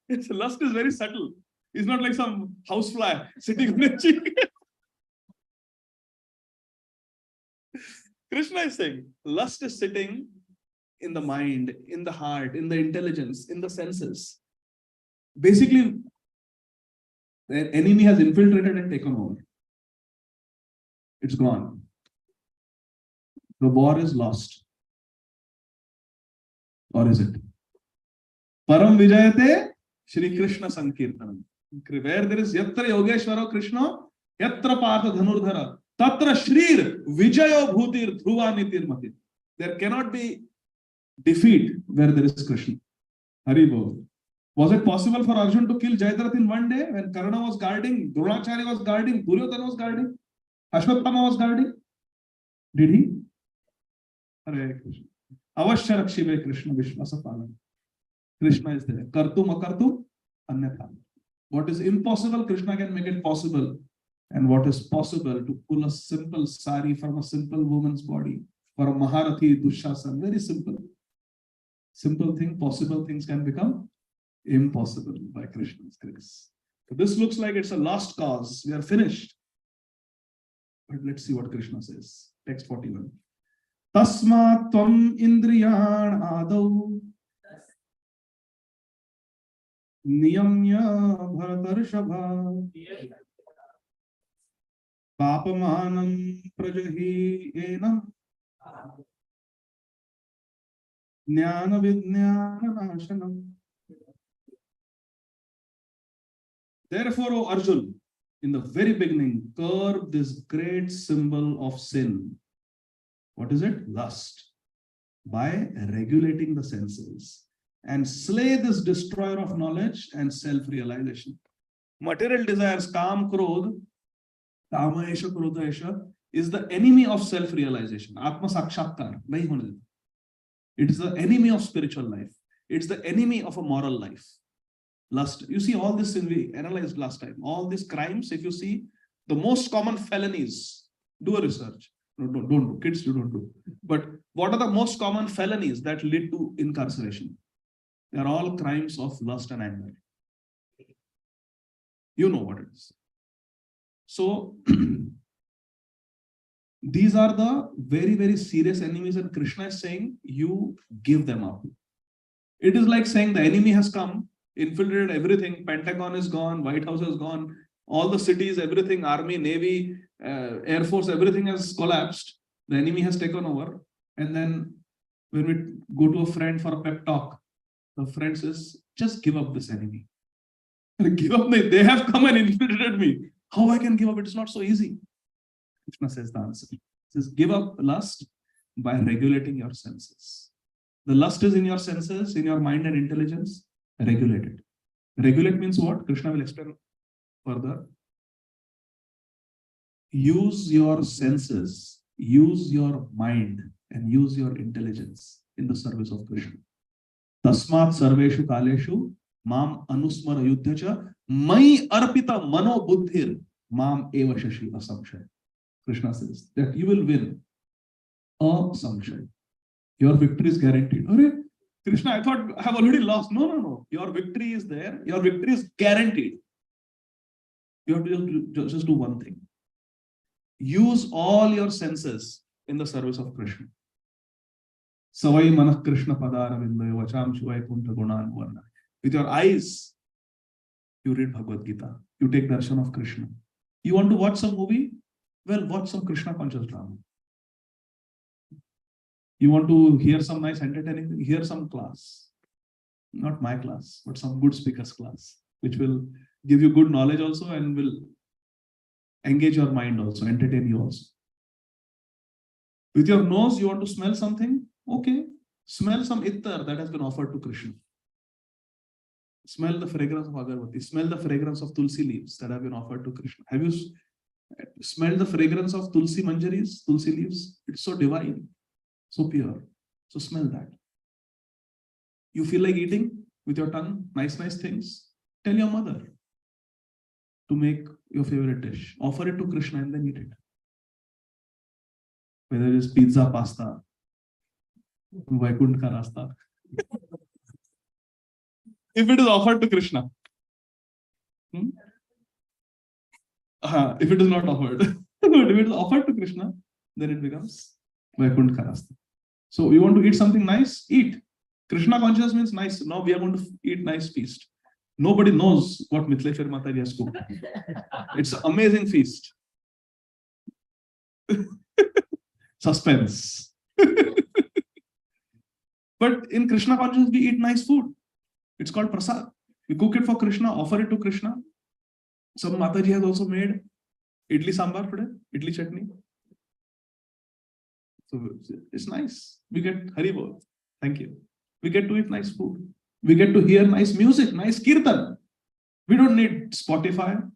Its lust is very subtle. It's not like some housefly sitting on a cheek. Krishna is saying, lust is sitting in the mind, in the heart, in the intelligence, in the senses. Basically, the enemy has infiltrated and taken over. It's gone. The war is lost. Or is it? Param Vijayate Shri Krishna Sankirtanam. Where there is Yatra Yogeshwara Krishna, Yatra Partha Dhanurdhara, Tatra Shrir Vijayo Bhutir Dhruva Nitir Matir. There cannot be defeat where there is Krishna. Hari Bol. Was it possible for Arjun to kill Jayadratha in one day when Karna was guarding, Dronacharya was guarding, Duryodhana was guarding, Ashwatthama was guarding? Did he? Hare Krishna. Avashya Rakshive Krishna Vishwasapalam. Krishna is there. Kartum akartum anyatha. What is impossible, Krishna can make it possible. And what is possible, to pull a simple sari from a simple woman's body for a Maharathi Dushasan, very simple. Simple thing, possible things can become impossible by Krishna's grace. So this looks like it's a lost cause. We are finished. But let's see what Krishna says. Text 41. Tasma tvam indriyan adau niyamya bharatarshabha papamanam prajahi enam jnana vijnana nashanam. Therefore, O Arjun, in the very beginning, curb this great symbol of sin. What is it? Lust. By regulating the senses. And slay this destroyer of knowledge and self-realization. Material desires, kam, krodh, kama esha, krodha esha, is the enemy of self-realization. Atma sakshatkar. Nahi hone deta. It is the enemy of spiritual life. It's the enemy of a moral life. Lust. You see all this we analyzed last time. All these crimes, if you see, the most common felonies, do a research. No, don't do. Kids, you don't do. But what are the most common felonies that lead to incarceration? They are all crimes of lust and anger. You know what it is. So, these are the very, very serious enemies, and Krishna is saying, you give them up. It is like saying the enemy has come, infiltrated everything. Pentagon is gone, White House is gone, all the cities, everything, army, navy, air force, everything has collapsed. The enemy has taken over. And then when we go to a friend for a pep talk, the friend says, just give up this enemy. Give up, they have come and infiltrated me. How I can give up? It is not so easy. Krishna says the answer. He says, give up lust by regulating your senses. The lust is in your senses, in your mind and intelligence. Regulate it. Regulate means what? Krishna will explain further. Use your senses, use your mind, and use your intelligence in the service of Krishna. Tasmat sarveshu kaleshu mam anusmara yuddhacha mai arpita mano buddhir mam eva shashi asamshay. Krishna says that you will win asamshay. Your victory is guaranteed. Arre, Krishna, I thought I have already lost. No. Your victory is there. Your victory is guaranteed. You have to just do one thing. Use all your senses in the service of Krishna. Savai manah Krishna padara vindayo vacham shivai kunta gunan varna. With your eyes, you read Bhagavad Gītā. You take darshan of Krishna. You want to watch some movie? Well, watch some Krishna conscious drama. You want to hear some nice entertaining thing? Hear some class. Not my class, but some good speaker's class, which will give you good knowledge also and will engage your mind also, entertain you also. With your nose, you want to smell something? Okay. Smell some ittar that has been offered to Krishna. Smell the fragrance of agarbatti. Smell the fragrance of tulsi leaves that have been offered to Krishna. Have you smelled the fragrance of tulsi manjaris, tulsi leaves? It's so divine, so pure. So smell that. You feel like eating with your tongue, nice things? Tell your mother to make your favorite dish. Offer it to Krishna and then eat it. Whether it is pizza, pasta, Vaikuntha ka rasta. If it is offered to Krishna. If it is not offered. But if it is offered to Krishna, then it becomes Vaikuntha ka rasta. So you want to eat something nice? Eat. Krishna consciousness means nice. Now we are going to eat nice feast. Nobody knows what Mithleshwar Mataji has cooked. It's an amazing feast. Suspense. But in Krishna consciousness, we eat nice food. It's called prasad. We cook it for Krishna, offer it to Krishna. Some Mataji has also made idli sambar today, idli chutney. So it's nice. We get Haribol. Thank you. We get to eat nice food. We get to hear nice music, nice kirtan. We don't need Spotify.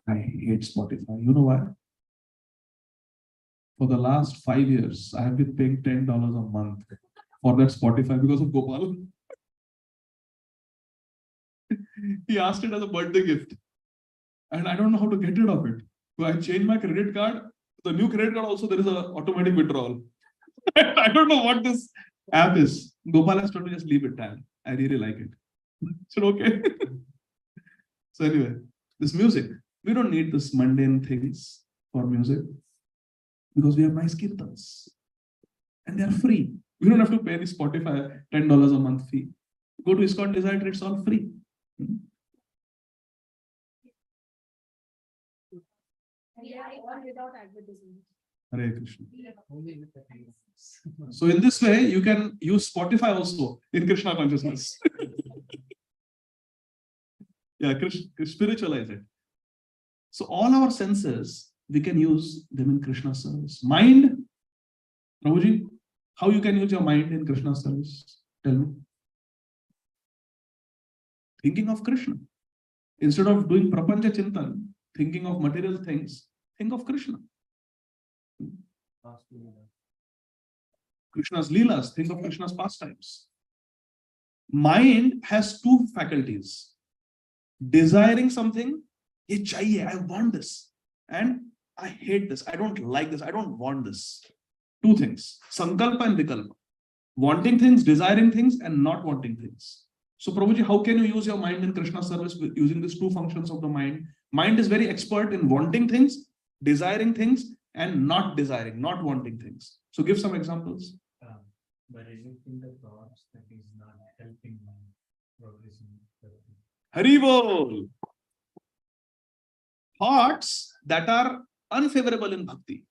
I hate Spotify. You know why? For the last 5 years, I have been paying $10 a month for that Spotify because of Gopal. He asked it as a birthday gift. And I don't know how to get rid of it. So I changed my credit card. The new credit card also, there is an automatic withdrawal. I don't know what this app is. Gopal has told me just leave it, Dan. I really like it. So okay. So anyway, this music, we don't need this mundane things for music because we have nice kirtans and they are free. We don't have to pay the Spotify $10 a month fee. Go to ISKCON Desire, it's all free. Without advertising. Hare Krishna. So in this way, you can use Spotify also in Krishna consciousness. Yeah, spiritualize it. So all our senses, we can use them in Krishna service. Mind, Prabhuji, how you can use your mind in Krishna service? Tell me. Thinking of Krishna. Instead of doing prapancha chintan, thinking of material things, think of Krishna. Krishna's leelas, think of Krishna's pastimes. Mind has two faculties. Desiring something, ye chahiye, I want this. And I hate this, I don't like this, I don't want this. Two things, sankalpa and vikalpa. Wanting things, desiring things, and not wanting things. So Prabhuji, how can you use your mind in Krishna service using these two functions of the mind? Mind is very expert in wanting things, desiring things, and not desiring, not wanting things. So give some examples. By rejecting the thoughts that is not helping my progressing. Hari Bol. Thoughts that are unfavorable in bhakti.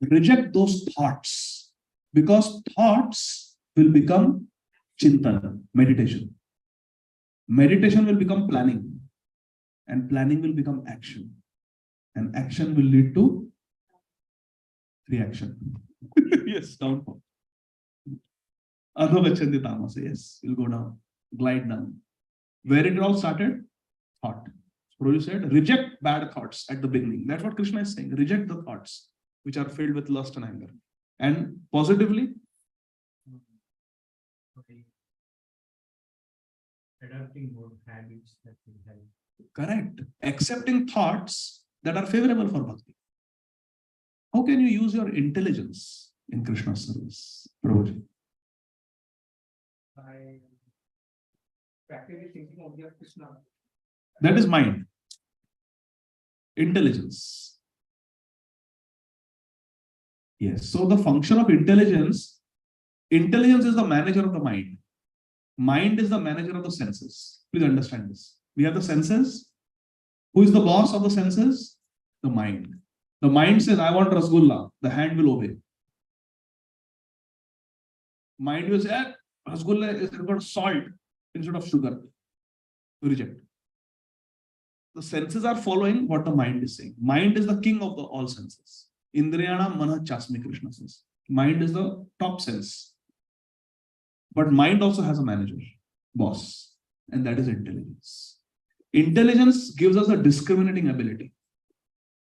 Reject those thoughts, because thoughts will become chintana, meditation. Meditation will become planning, and planning will become action, and action will lead to reaction. Yes, downfall. Adho tamasa, yes, will go down, glide down. Where it all started? Thought. Prabhuji said, reject bad thoughts at the beginning. That's what Krishna is saying. Reject the thoughts which are filled with lust and anger. And positively, Okay. Adopting more habits that will help. correct. Accepting thoughts that are favorable for bhakti. How can you use your intelligence in Krishna's service? Prabhuji. By practically thinking of your Krishna. That is mind. Intelligence. Yes. So the function of intelligence is the manager of the mind. Mind is the manager of the senses. Please understand this. We have the senses. Who is the boss of the senses? The mind. The mind says, I want Rasgulla. The hand will obey. Mind will say, Rasgulla has got salt instead of sugar. Reject. The senses are following what the mind is saying. Mind is the king of all senses. Indriyana mana chasmi, Krishna says. Mind is the top sense. But mind also has a manager, boss, and that is intelligence. Intelligence gives us a discriminating ability.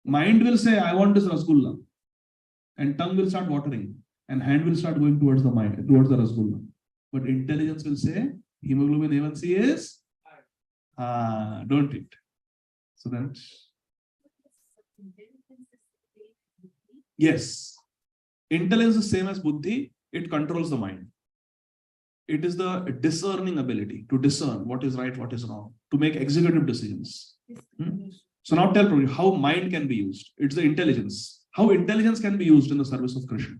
Mind will say, I want this Rasgulla. And tongue will start watering. And hand will start going towards the mind, towards the Rasgulla. But intelligence will say, hemoglobin A1C is, don't eat. So then, yes, intelligence is the same as buddhi. It controls the mind. It is the discerning ability to discern what is right, what is wrong, to make executive decisions. So now tell me how mind can be used. It's the intelligence. How intelligence can be used in the service of Krishna.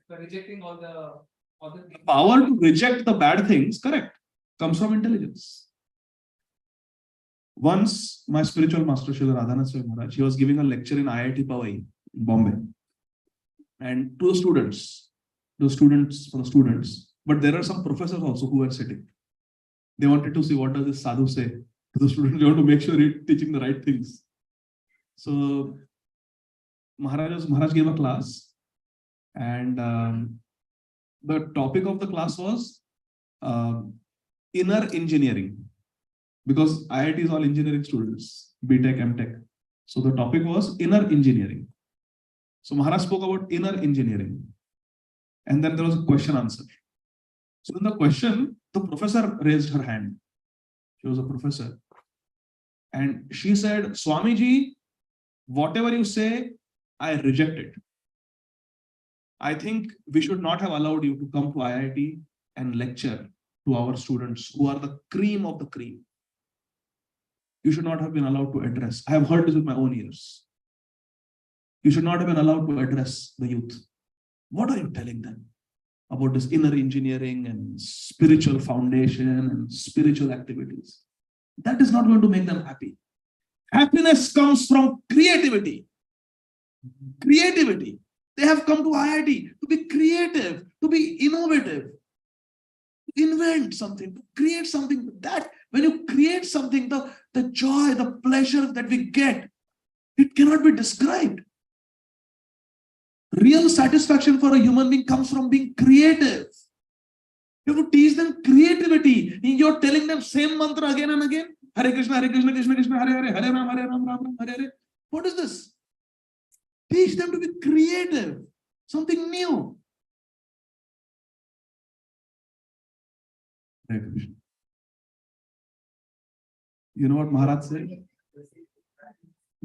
By rejecting all the Power to reject the bad things, correct, comes from intelligence. Once, my spiritual master, Srila Radhanath Maharaj, he was giving a lecture in IIT Powai in Bombay. And to the students, but there are some professors also who were sitting. They wanted to see what does this sadhu say to the students. They want to make sure he's teaching the right things. So Maharaj gave a class, and the topic of the class was inner engineering, because IIT is all engineering students, BTech, MTech. So the topic was inner engineering. So Maharaj spoke about inner engineering. And then there was a question answer. So in the question, the professor raised her hand. She was a professor. And she said, Swamiji, whatever you say, I reject it. I think we should not have allowed you to come to IIT and lecture to our students who are the cream of the cream. You should not have been allowed to address. I have heard this with my own ears. You should not have been allowed to address the youth. What are you telling them about this inner engineering and spiritual foundation and spiritual activities? That is not going to make them happy. Happiness comes from creativity. Creativity. They have come to IIT to be creative, to be innovative, to invent something, to create something. That when you create something, the joy, the pleasure that we get, it cannot be described. Real satisfaction for a human being comes from being creative. You have to teach them creativity. You're telling them same mantra again and again. Hare Krishna, Krishna Krishna, Hare Hare, Hare Ram, Ram Ram, Hare Hare. What is this? Teach them to be creative. Something new. Hare Krishna. You know what Maharaj said?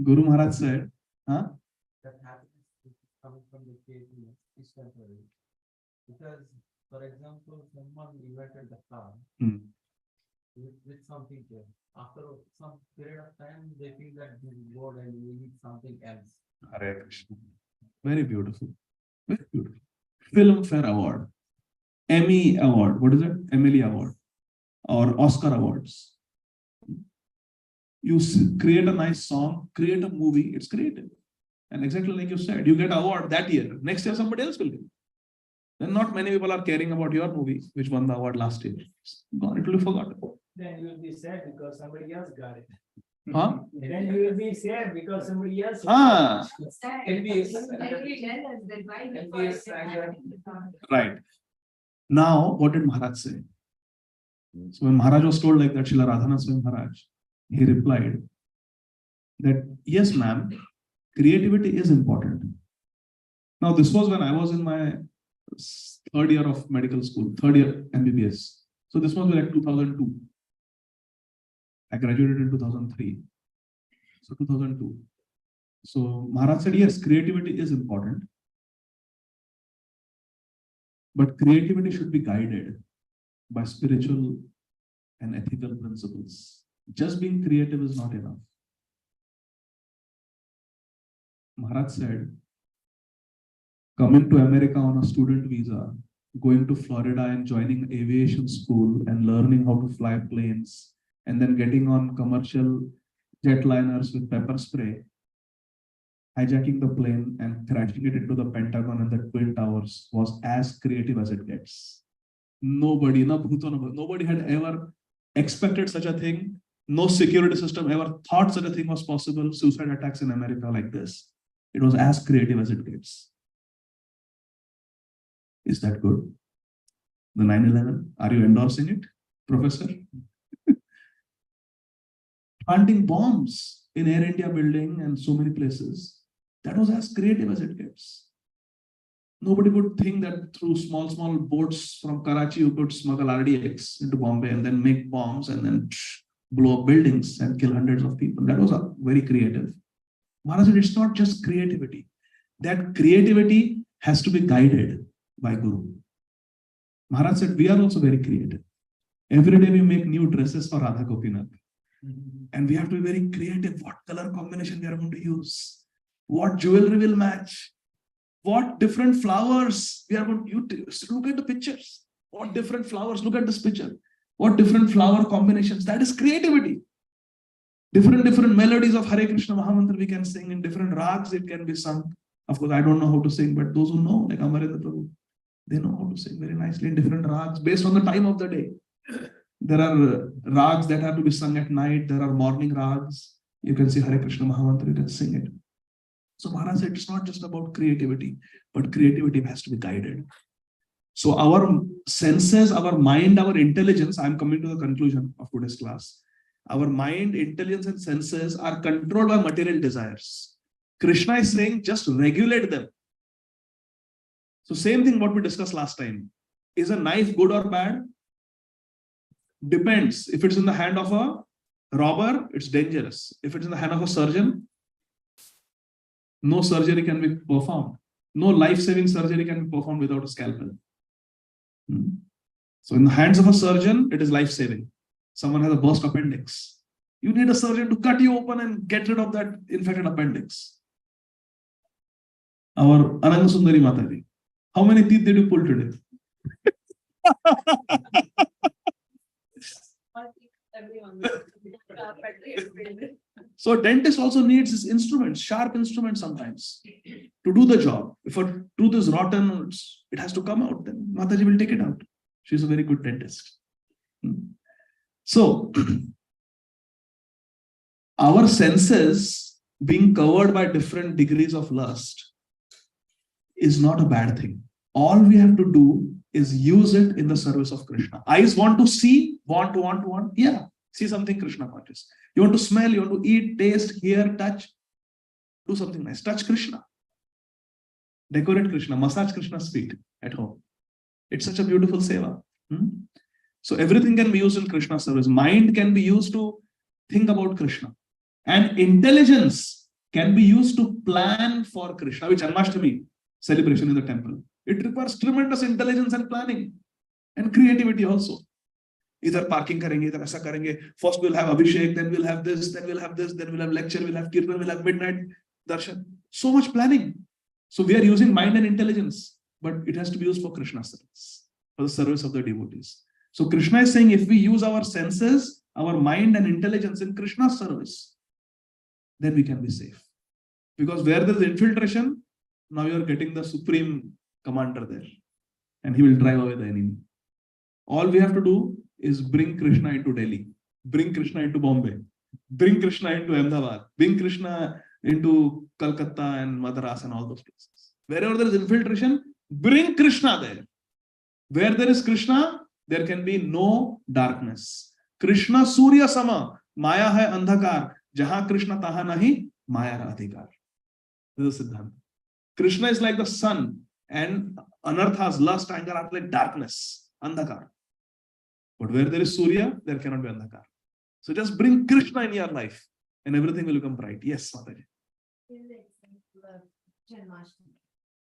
Guru Maharaj said, huh? that happiness is coming from the creativity is temporary. Because, for example, someone invented the car, with something here. After some period of time, they feel that this is God and we need something else. Hare Krishna. Very beautiful. Very beautiful. Filmfare Award, Emmy Award, what is it? Emily Award or Oscar Awards. You create a nice song, create a movie, it's creative. And exactly like you said, you get an award that year. Next year, somebody else will get it. Then not many people are caring about your movie, which won the award last year. Gone, it will be forgotten. Then you will be sad because somebody else got it. Huh? Then you will be sad because somebody else. Ah, right. Now, what did Maharaj say? So when Maharaj was told like that, Srila Radhana Swami Maharaj, he replied that, yes, ma'am, creativity is important. Now, this was when I was in my third year of medical school, third year MBBS. So this was like 2002. I graduated in 2003. So 2002. So Maharaj said, yes, creativity is important. But creativity should be guided by spiritual and ethical principles. Just being creative is not enough. Maharaj said, coming to America on a student visa, going to Florida and joining aviation school and learning how to fly planes, and then getting on commercial jetliners with pepper spray, hijacking the plane and crashing it into the Pentagon and the Twin Towers was as creative as it gets. Nobody had ever expected such a thing. No security system ever thought such a thing was possible. Suicide attacks in America like this. It was as creative as it gets. Is that good? The 9/11, are you endorsing it, Professor? Planting bombs in Air India building and so many places. That was as creative as it gets. Nobody would think that through small boats from Karachi, you could smuggle RDX into Bombay and then make bombs and then blow up buildings and kill hundreds of people. That was very creative. Maharaj said, it's not just creativity. That creativity has to be guided by Guru. Maharaj said, we are also very creative. Every day we make new dresses for Radha Gopinath. And we have to be very creative. What color combination we are going to use? What jewelry will match? What different flowers we are going to use? Look at the pictures. What different flowers? Look at this picture. What different flower combinations? That is creativity. Different melodies of Hare Krishna Mahamantra we can sing in different rags. It can be sung. Of course, I don't know how to sing, but those who know, like Amarendra Prabhu, they know how to sing very nicely in different rags based on the time of the day. There are rags that have to be sung at night. There are morning rags. You can see Hare Krishna Mahamantra, you can sing it. So Maharaj said, it's not just about creativity, but creativity has to be guided. So our senses, our mind, our intelligence, I'm coming to the conclusion of today's class. Our mind, intelligence, and senses are controlled by material desires. Krishna is saying, just regulate them. So same thing what we discussed last time. Is a knife good or bad? Depends. If it's in the hand of a robber, it's dangerous. If it's in the hand of a surgeon, no surgery can be performed. No life-saving surgery can be performed without a scalpel. So in the hands of a surgeon, it is life-saving. Someone has a burst appendix. You need a surgeon to cut you open and get rid of that infected appendix. Our Ananga Sundari Mataji, how many teeth did you pull today? So dentist also needs his instruments, sharp instruments sometimes to do the job. If a tooth is rotten, it has to come out, then Mataji will take it out. She's a very good dentist. So our senses being covered by different degrees of lust is not a bad thing. All we have to do is use it in the service of Krishna. Eyes want to see, want. Yeah, see something Krishna conscious. You want to smell, you want to eat, taste, hear, touch. Do something nice. Touch Krishna. Decorate Krishna. Massage Krishna's feet at home. It's such a beautiful seva. So everything can be used in Krishna's service. Mind can be used to think about Krishna. And intelligence can be used to plan for Krishna, which Janmashtami celebration in the temple. It requires tremendous intelligence and planning and creativity also. इधर parking करेंगे, इधर ऐसा करेंगे, first we'll have Abhishek, then we'll have this, then we'll have this, then we'll have lecture, we'll have kirtan, we'll have midnight darshan. So much planning. So we are using mind and intelligence, but it has to be used for Krishna's service, for the service of the devotees. So Krishna is saying, if we use our senses, our mind and intelligence in Krishna's service, then we can be safe. Because where there is infiltration, now you are getting the supreme commander there, and he will drive away the enemy. All we have to do is bring Krishna into Delhi, bring Krishna into Bombay, bring Krishna into Ahmedabad, bring Krishna into Calcutta and Madras and all those places. Wherever there is infiltration, bring Krishna there. Where there is Krishna, there can be no darkness. Krishna Surya Sama, Maya hai andhakar, jahan Krishna taha nahi, Maya ra adhikar. This is Siddhanta. Krishna is like the sun, and anarthas, lust, anger are like darkness, andhakar. But where there is Surya, there cannot be andhakar. So just bring Krishna in your life, and everything will become bright. Yes, Mataji.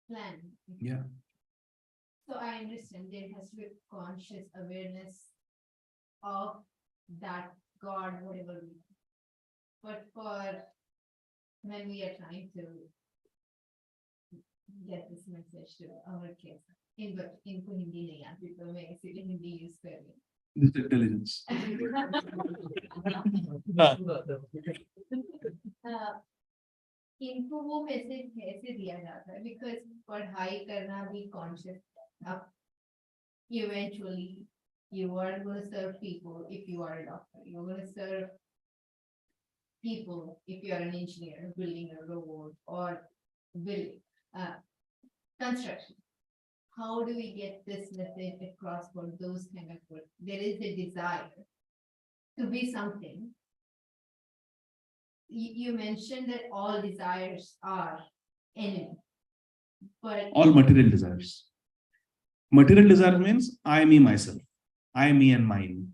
Plan. Yeah. So I understand there has to be conscious awareness of that God, whatever we are. But for when we are trying to get this message to our kids, इनको हिंदी नहीं आती तो मैं इसीलिए Hindi use कर रही हूँ. This is intelligence. इनको वो मैसेज कैसे दिया जाता है? बिकॉज पढ़ाई करना भी कॉन्शियस, अब eventually you are going to serve people if you are a doctor, you're going to serve people if you are an engineer building a road or building construction. How do we get this message across for those kind of work? There is a desire to be something. You mentioned that all desires are enemy, but All material desires. Material desire means I, me, myself. I, me, and mine.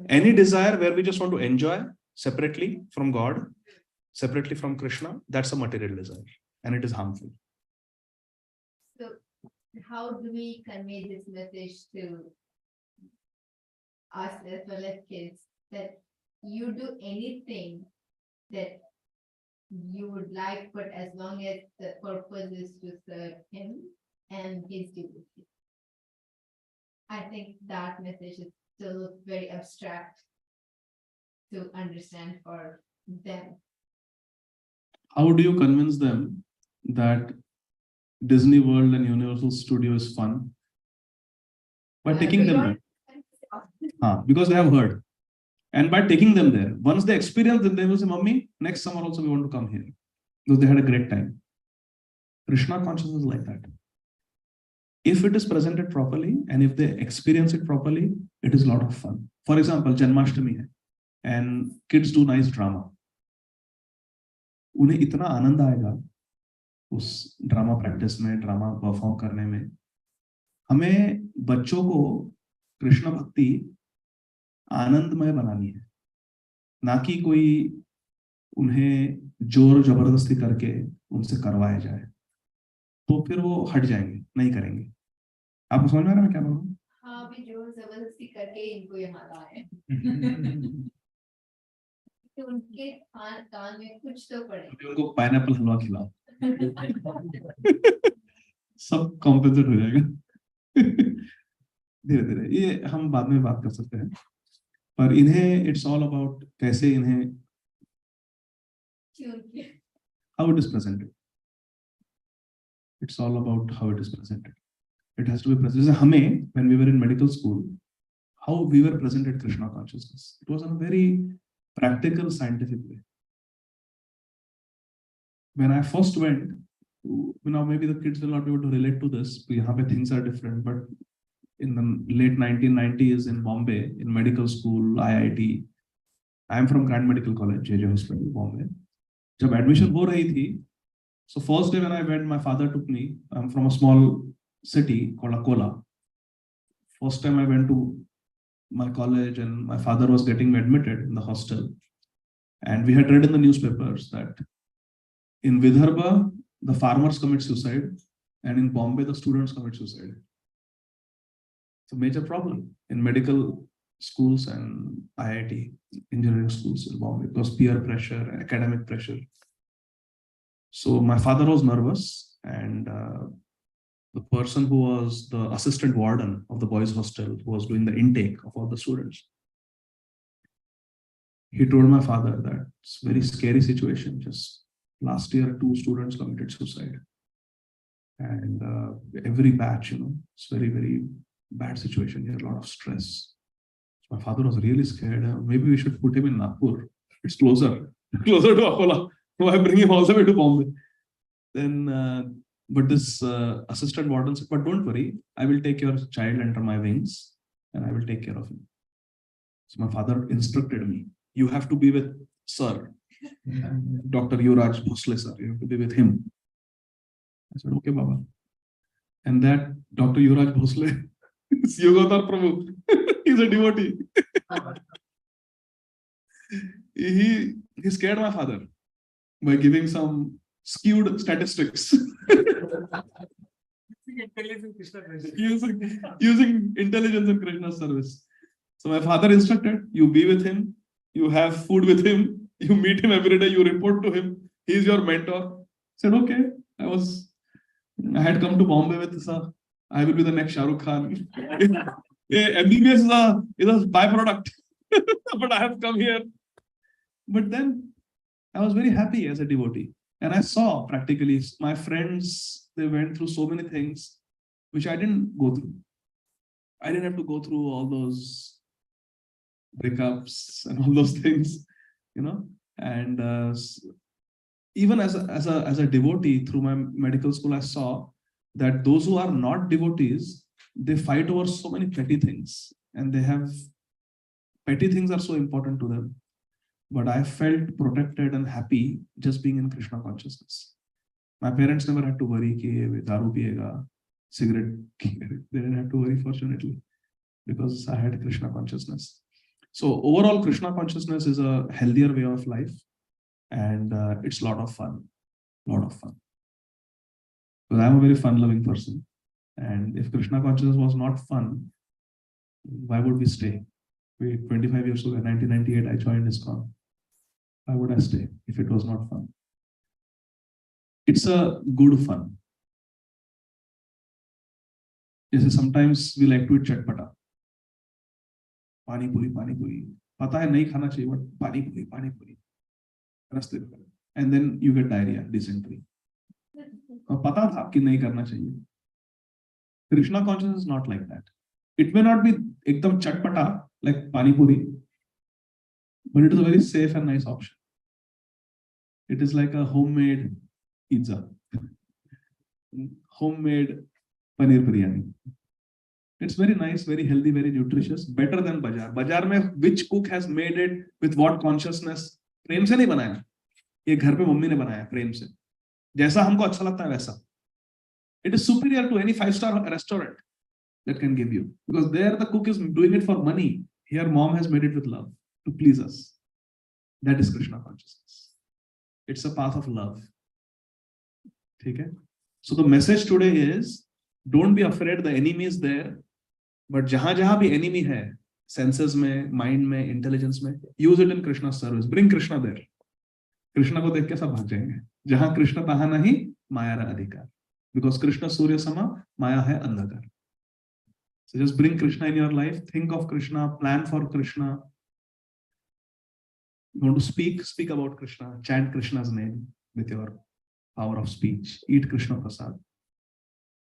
Any desire where we just want to enjoy separately from God, separately from Krishna, that's a material desire, and it is harmful. so how do we convey this message to us as well as kids that you do anything that you would like, but as long as the purpose is to serve him and his devotee? I think that message is still very abstract to understand for them. How do you convince them that Disney World and Universal Studio is fun? By taking them there. Because they have heard. And by taking them there, once they experience it, they will say, Mummy, next summer also we want to come here. Because they had a great time. Krishna consciousness is like that. If it is presented properly, and if they experience it properly, it is a lot of fun. For example, Janmashtami hai, and kids do nice drama. उन्हें इतना आनंद आएगा उस drama practice में, drama perform करने में. हमें बच्चों को कृष्ण भक्ति आनंदमय बनानी है, ना कि कोई उन्हें जोर जबरदस्ती करके उनसे करवाया जाए, तो फिर वो हट जाएंगे, नहीं करेंगे. आपको समझ में आ रहा है मैं क्या बोल रहा हूँ? हाँ, अभी जोर जबरदस्ती करके इनको यहाँ लाए. तो उनके कान में कुछ तो पड़े. उनको पाइनएप्पल हलवा खिलाओ. सब कॉम्पेंसेट हो जाएगा. धीरे धीरे ये हम बाद में बात कर सकते हैं, पर इन्हें इट्स ऑल अबाउट कैसे इन्हें how it is presented. It's all about how it is presented. It has to be presented. जैसे हमें when we were in medical school, how we were presented Krishna consciousness. It was in a very practical, scientific way. When I first went, now maybe the kids will not be able to relate to this. यहाँ पे things are different, but in the late 1990s in Bombay, in medical school, IIT, I am from Grand Medical College, JJ Hospital, Bombay. जब admission हो रही थी, so first day when I went, my father took me. I'm from a small city called Akola. First time I went to my college, and my father was getting me admitted in the hostel. And we had read in the newspapers that in Vidarbha, the farmers commit suicide, and in Bombay, the students commit suicide. It's a major problem in medical schools and IIT engineering schools in Bombay because peer pressure, academic pressure. So my father was nervous, and the person who was the assistant warden of the boys' hostel, who was doing the intake of all the students, he told my father that it's a very scary situation. Just last year, 2 students committed suicide. And every batch, it's very, very bad situation here, a lot of stress. So my father was really scared. Maybe we should put him in Nagpur. It's closer to Akola. Why bring him all the way to Bombay? Then, but this assistant warden said, but don't worry, I will take your child under my wings and I will take care of him. So my father instructed me, you have to be with Sir, Dr. Yuvraj Bhosle, sir. You have to be with him. I said, okay, Baba. And that Dr. Yuvraj Bhosle is Yogatar Prabhu. He's a devotee. He scared my father by giving some skewed statistics. using intelligence in Krishna's service. So my father instructed, you be with him, you have food with him, you meet him every day, you report to him, he's your mentor. I said, okay. I had come to Bombay with I will be the next Shah Rukh Khan. MBBS is a byproduct. But I have come here. But then I was very happy as a devotee. And I saw practically my friends, they went through so many things which I didn't go through. I didn't have to go through all those breakups and all those things, and even as a devotee through my medical school, I saw that those who are not devotees, they fight over so many petty things, and petty things are so important to them. But I felt protected and happy just being in Krishna consciousness. My parents never had to worry कि दारू पिएगा, cigarette. They didn't have to worry, fortunately, because I had Krishna consciousness. So overall, Krishna consciousness is a healthier way of life, and it's a lot of fun. Because I'm a very fun-loving person, and if Krishna consciousness was not fun, why would we stay? 25 years ago, in 1998, I joined ISKCON. Why would I stay if it was not fun? It's a good fun. Sometimes we like to eat chatpata. Pani puri. Pata hai nahi khana chahiye, but pani puri. And then you get diarrhea, dysentery. Pata tha ki nahi karna chahiye. Krishna consciousness is not like that. It may not be ekdam chatpata like pani puri, but it is a very safe and nice option. It is like a homemade pizza, homemade paneer biryani. It's very nice, very healthy, very nutritious, better than bazaar. Bazaar mein which cook has made it with what consciousness? प्रेम से नहीं बनाया, ये घर पे mummy ने बनाया प्रेम से, जैसा हमको अच्छा लगता है वैसा. It is superior to any 5-star restaurant that can give you, because there the cook is doing it for money. Here mom has made it with love to please us. That is Krishna consciousness. It's a path of love. Okay? So the message today is, don't be afraid, the enemy is there, but jahan bhi enemy hai, senses mein, mind mein, intelligence mein, use it in Krishna's service. Bring Krishna there. Krishna ko dekh ke sab bhag jayenge. Jahan Krishna taha nahi, maya ra adhikar. Because Krishna Surya sama, maya hai andhakar. So just bring Krishna in your life, think of Krishna, plan for Krishna. You want to speak about Krishna, chant Krishna's name with your power of speech, eat Krishna Prasad,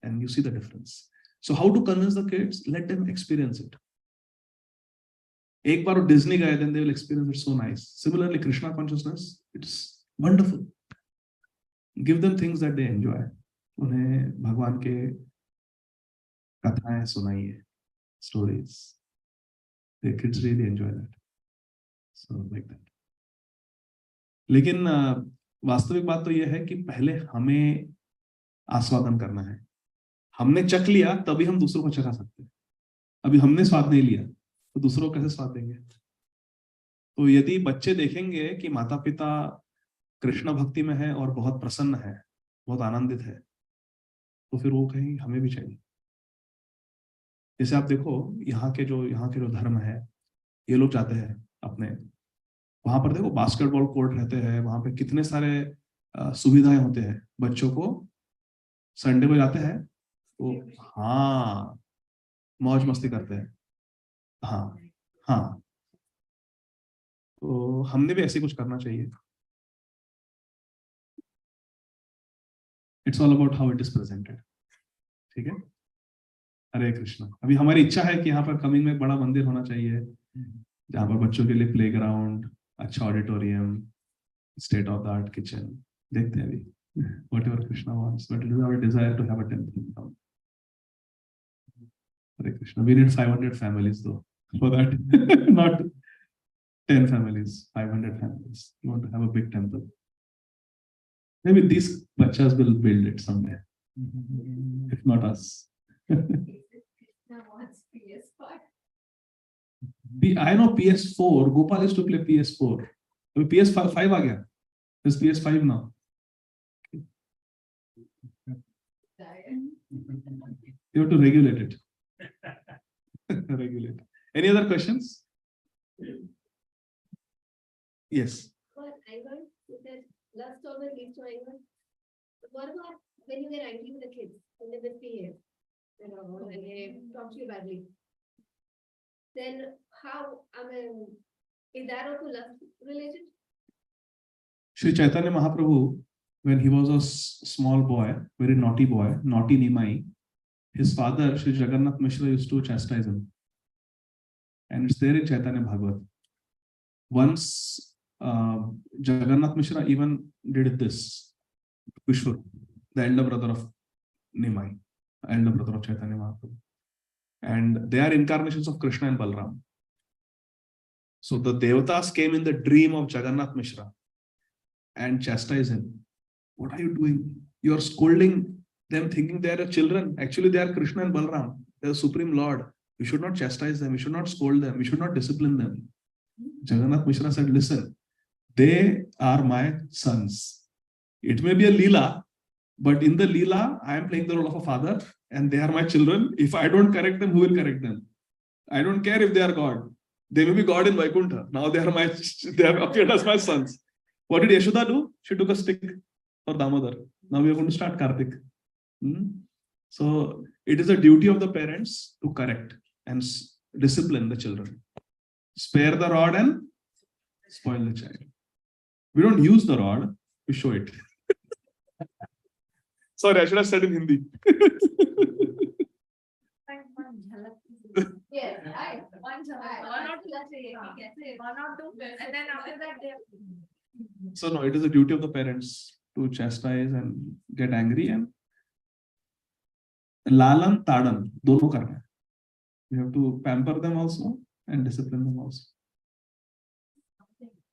and you see the difference. So how to convince the kids? Let them experience it. Ek baar Disney gaye, then they will experience it so nice. Similarly, Krishna consciousness, it's wonderful. Give them things that they enjoy. Unhe Bhagwan ke kathaएं सुनाइए, stories. The kids really enjoy that. So like that. लेकिन वास्तविक बात तो यह है कि पहले हमें आस्वादन करना है. हमने चख लिया तभी हम दूसरों को चखा सकते हैं. अभी हमने स्वाद नहीं लिया तो दूसरों को कैसे स्वाद देंगे? तो यदि बच्चे देखेंगे कि माता पिता कृष्ण भक्ति में है और बहुत प्रसन्न है, बहुत आनंदित है, तो फिर वो कहेंगे हमें भी चाहिए. जैसे आप देखो यहाँ के जो धर्म है, ये लोग जाते हैं अपने, वहां पर देखो बास्केटबॉल कोर्ट रहते हैं, वहां पे कितने सारे सुविधाएं होते हैं बच्चों को। संडे को जाते हैं तो हाँ मौज मस्ती करते हैं। हाँ हाँ, तो हमने भी ऐसे कुछ करना चाहिए। It's all about how it is presented. ठीक है, हरे कृष्णा। अभी हमारी इच्छा है कि यहाँ पर कमिंग में बड़ा मंदिर होना चाहिए, जहाँ पर बच्चों के लिए प्ले ग्राउंड, अच्छा auditorium, state of the art kitchen. देखते हैं अभी, whatever Krishna wants, but it is our desire to have a temple in town. Hare Krishna. We need 500 families though for that. Not 10 families, 500 families. We want to have a big temple. Maybe these bachas will build it someday, if not us. Krishna wants PS5. I know PS4. Gopal used to play PS4. अभी PS5 आ गया. There's PS5 now. You have to regulate it. Regulate. Any other questions? Yes. For anger, you said lust always leads to anger. But what about when you get angry with the kids, when they misbehave, when they talk to you badly? Then how, is that also lust related? Sri Chaitanya Mahaprabhu, when he was a small boy, very naughty boy, naughty Nimai, his father, Sri Jagannath Mishra, used to chastise him. And it's there in Chaitanya Bhagavad. Once Jagannath Mishra even did this. Vishnu, the elder brother of Nimai, elder brother of Chaitanya Mahaprabhu. And they are incarnations of Krishna and Balram. So the Devatas came in the dream of Jagannath Mishra and chastised him. What are you doing? You are scolding them thinking they are your children. Actually, they are Krishna and Balram. They are the Supreme Lord. You should not chastise them. You should not scold them. You should not discipline them. Jagannath Mishra said, listen, they are my sons. It may be a Leela, but in the Leela, I am playing the role of a father and they are my children. If I don't correct them, who will correct them? I don't care if they are God. They may be God in Vaikuntha. Now they have appeared as my sons. What did Yashoda do? She took a stick for Damodar. Now we are going to start Kartik. So it is a duty of the parents to correct and discipline the children. Spare the rod and spoil the child. We don't use the rod, we show it. Sorry, I should have said in Hindi. Yes, One or two, and then after that they. So no, it is a duty of the parents to chastise and get angry and lalan tadan, dono karna hai. You have to pamper them also and discipline them also.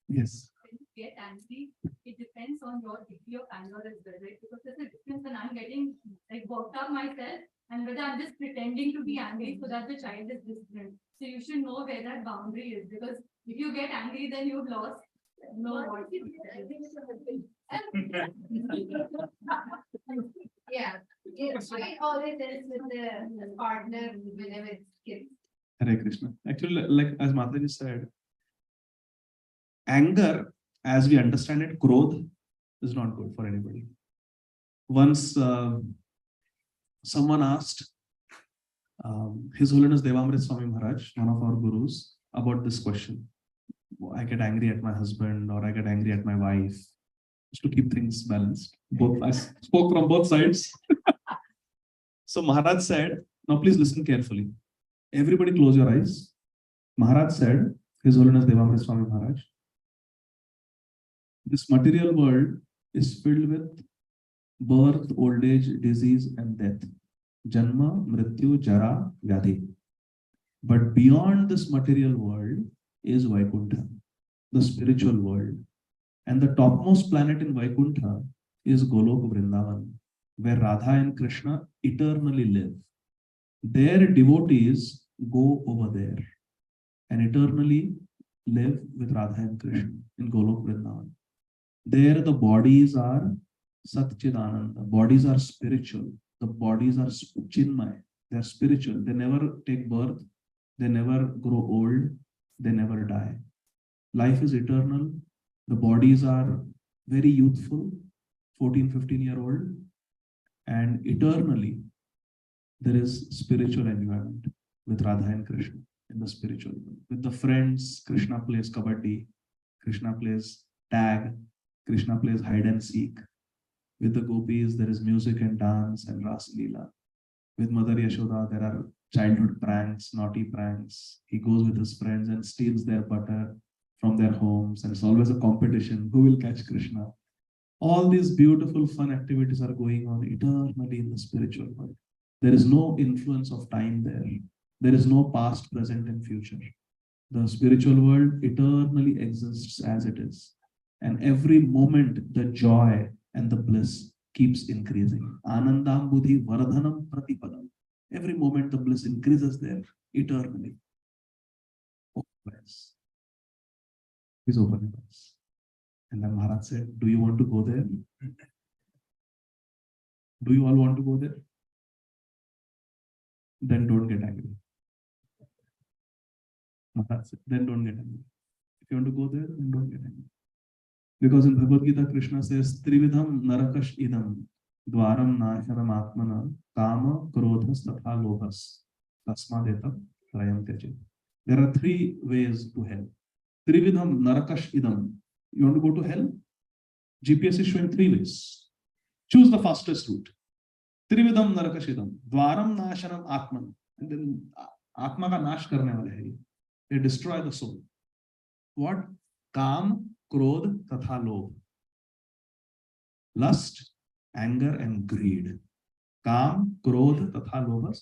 Yes. When you get angry, it depends on your degree of anger as well, right? Because there's a difference when I'm getting like worked up myself and whether I'm just pretending to be angry so that the child is disciplined. So you should know where that boundary is, because if you get angry, then you've lost. No, what if you get angry with your husband? yeah. I always ends with the partner whenever it's kids. Hare Krishna. Actually, like as Mataji said, anger, as we understand it, krodh, is not good for anybody. Once someone asked His Holiness Devamrit Swami Maharaj, one of our gurus, about this question. I get angry at my husband or I get angry at my wife. Just to keep things balanced. I spoke from both sides. So Maharaj said, now please listen carefully. Everybody close your eyes. Maharaj said, His Holiness Devamrit Swami Maharaj, this material world is filled with birth, old age, disease and death. Janma, Mrityu, Jara, Vyadhi. But beyond this material world is Vaikuntha, the spiritual world. And the topmost planet in Vaikuntha is Golok Vrindavan, where Radha and Krishna eternally live. Their devotees go over there and eternally live with Radha and Krishna in Golok Vrindavan. There the bodies are Satchidananda, the bodies are spiritual, the bodies are Chinmay, they are spiritual, they never take birth, they never grow old, they never die. Life is eternal. The bodies are very youthful, 14, 15-year-old, and eternally there is spiritual enjoyment with Radha and Krishna in the spiritual world. With the friends, Krishna plays kabaddi, Krishna plays tag, Krishna plays hide and seek. With the gopis, there is music and dance and Ras Leela. With Mother Yashoda, there are childhood pranks, naughty pranks. He goes with his friends and steals their butter from their homes, and it's always a competition. Who will catch Krishna? All these beautiful, fun activities are going on eternally in the spiritual world. There is no influence of time there. There is no past, present, and future. The spiritual world eternally exists as it is. And every moment, the joy and the bliss keeps increasing. Anandam buddhi vardhanam pratipadam. Every moment, the bliss increases there eternally. Open your eyes. Please open your eyes. And then Maharaj said, do you want to go there? Do you all want to go there? Then don't get angry. Maharaj said, then don't get angry. If you want to go there, then don't get angry. Because in Bhagavad Gītā, Krishna says, Trividham narakash idam dvaram nashanam atmana kama krodhas tatha lobhas tasmadetam trayam tyaje. There are three ways to hell. Trividham narakash idam. You want to go to hell? GPS is showing three ways. Choose the fastest route. Trividham narakash idam dvaram nashanam atmana. And then atma ka nash karne wale hai. They destroy the soul. What? Kam, krodh, tatha lobh. Lust, anger, and greed. Kam, krodh, tatha lobhas.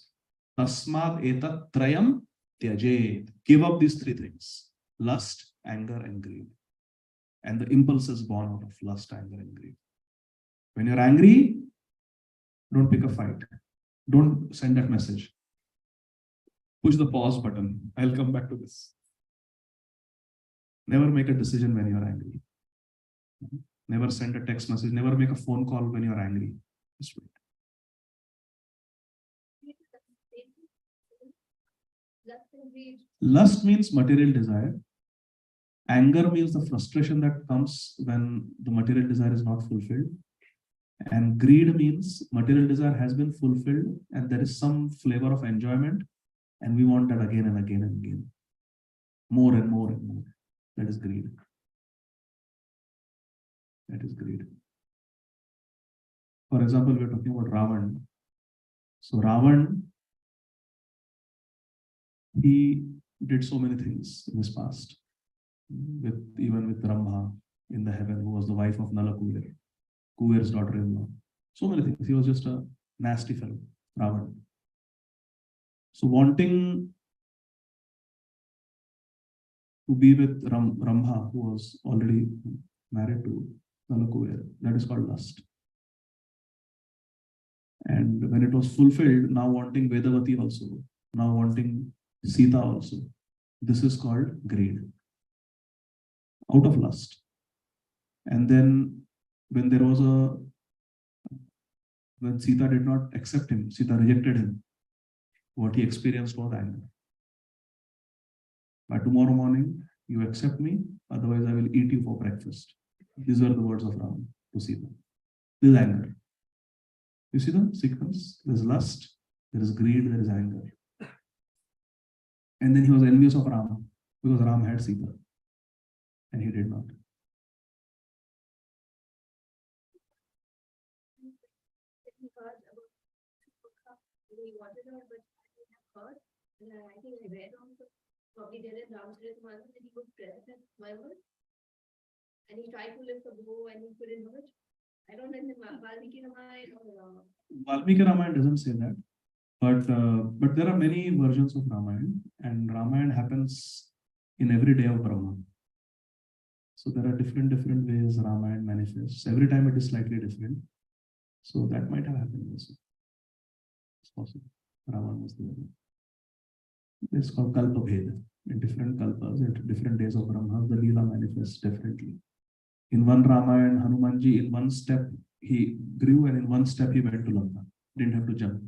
Tasmad etat trayam tyajet. Give up these three things. Lust, anger, and greed. And the impulse is born out of lust, anger, and greed. When you're angry, don't pick a fight. Don't send that message. Push the pause button. I'll come back to this. Never make a decision when you're angry. Never send a text message. Never make a phone call when you're angry. Just wait. Lust means material desire. Anger means the frustration that comes when the material desire is not fulfilled. And greed means material desire has been fulfilled and there is some flavor of enjoyment and we want that again and again and again. More and more and more. That is greed. That is greed. For example, we are talking about Ravan. So Ravan, he did so many things in his past. Even with Brahma in the heaven, who was the wife of Nala Kuver, Kuver's daughter-in-law. So many things. He was just a nasty fellow, Ravan. So wanting to be with Rambha, who was already married to Nala Kuver, that is called lust. And when it was fulfilled, now wanting Vedavati also, now wanting Sita also, this is called greed. Out of lust. And then when there was when Sita did not accept him, Sita rejected him, what he experienced was anger. By tomorrow morning, you accept me, otherwise I will eat you for breakfast. These were the words of Ram to Sita. This is anger. You see the sequence? There is lust, there is greed, there is anger. And then he was envious of Rama because Ram had Sita. And he did not. We wanted her, but I didn't have heard. And I think I read also, probably there is Ramcharitmanas that he was present at Mayur. And he tried to lift the bow and he couldn't do it. I don't know if Valmiki Ramayana or Valmiki Ramayana doesn't say that. But there are many versions of Ramayana, and Ramayana happens in every day of Brahma. So there are different ways Ramayana manifests. Every time it is slightly different. So that might have happened also. It's possible. Ravan was there. It's called Kalpa Bheda. In different Kalpas, at different days of Brahma, the Leela manifests differently. In one Ramayana, Hanumanji, in one step, he grew, and in one step, he went to Lanka. Didn't have to jump.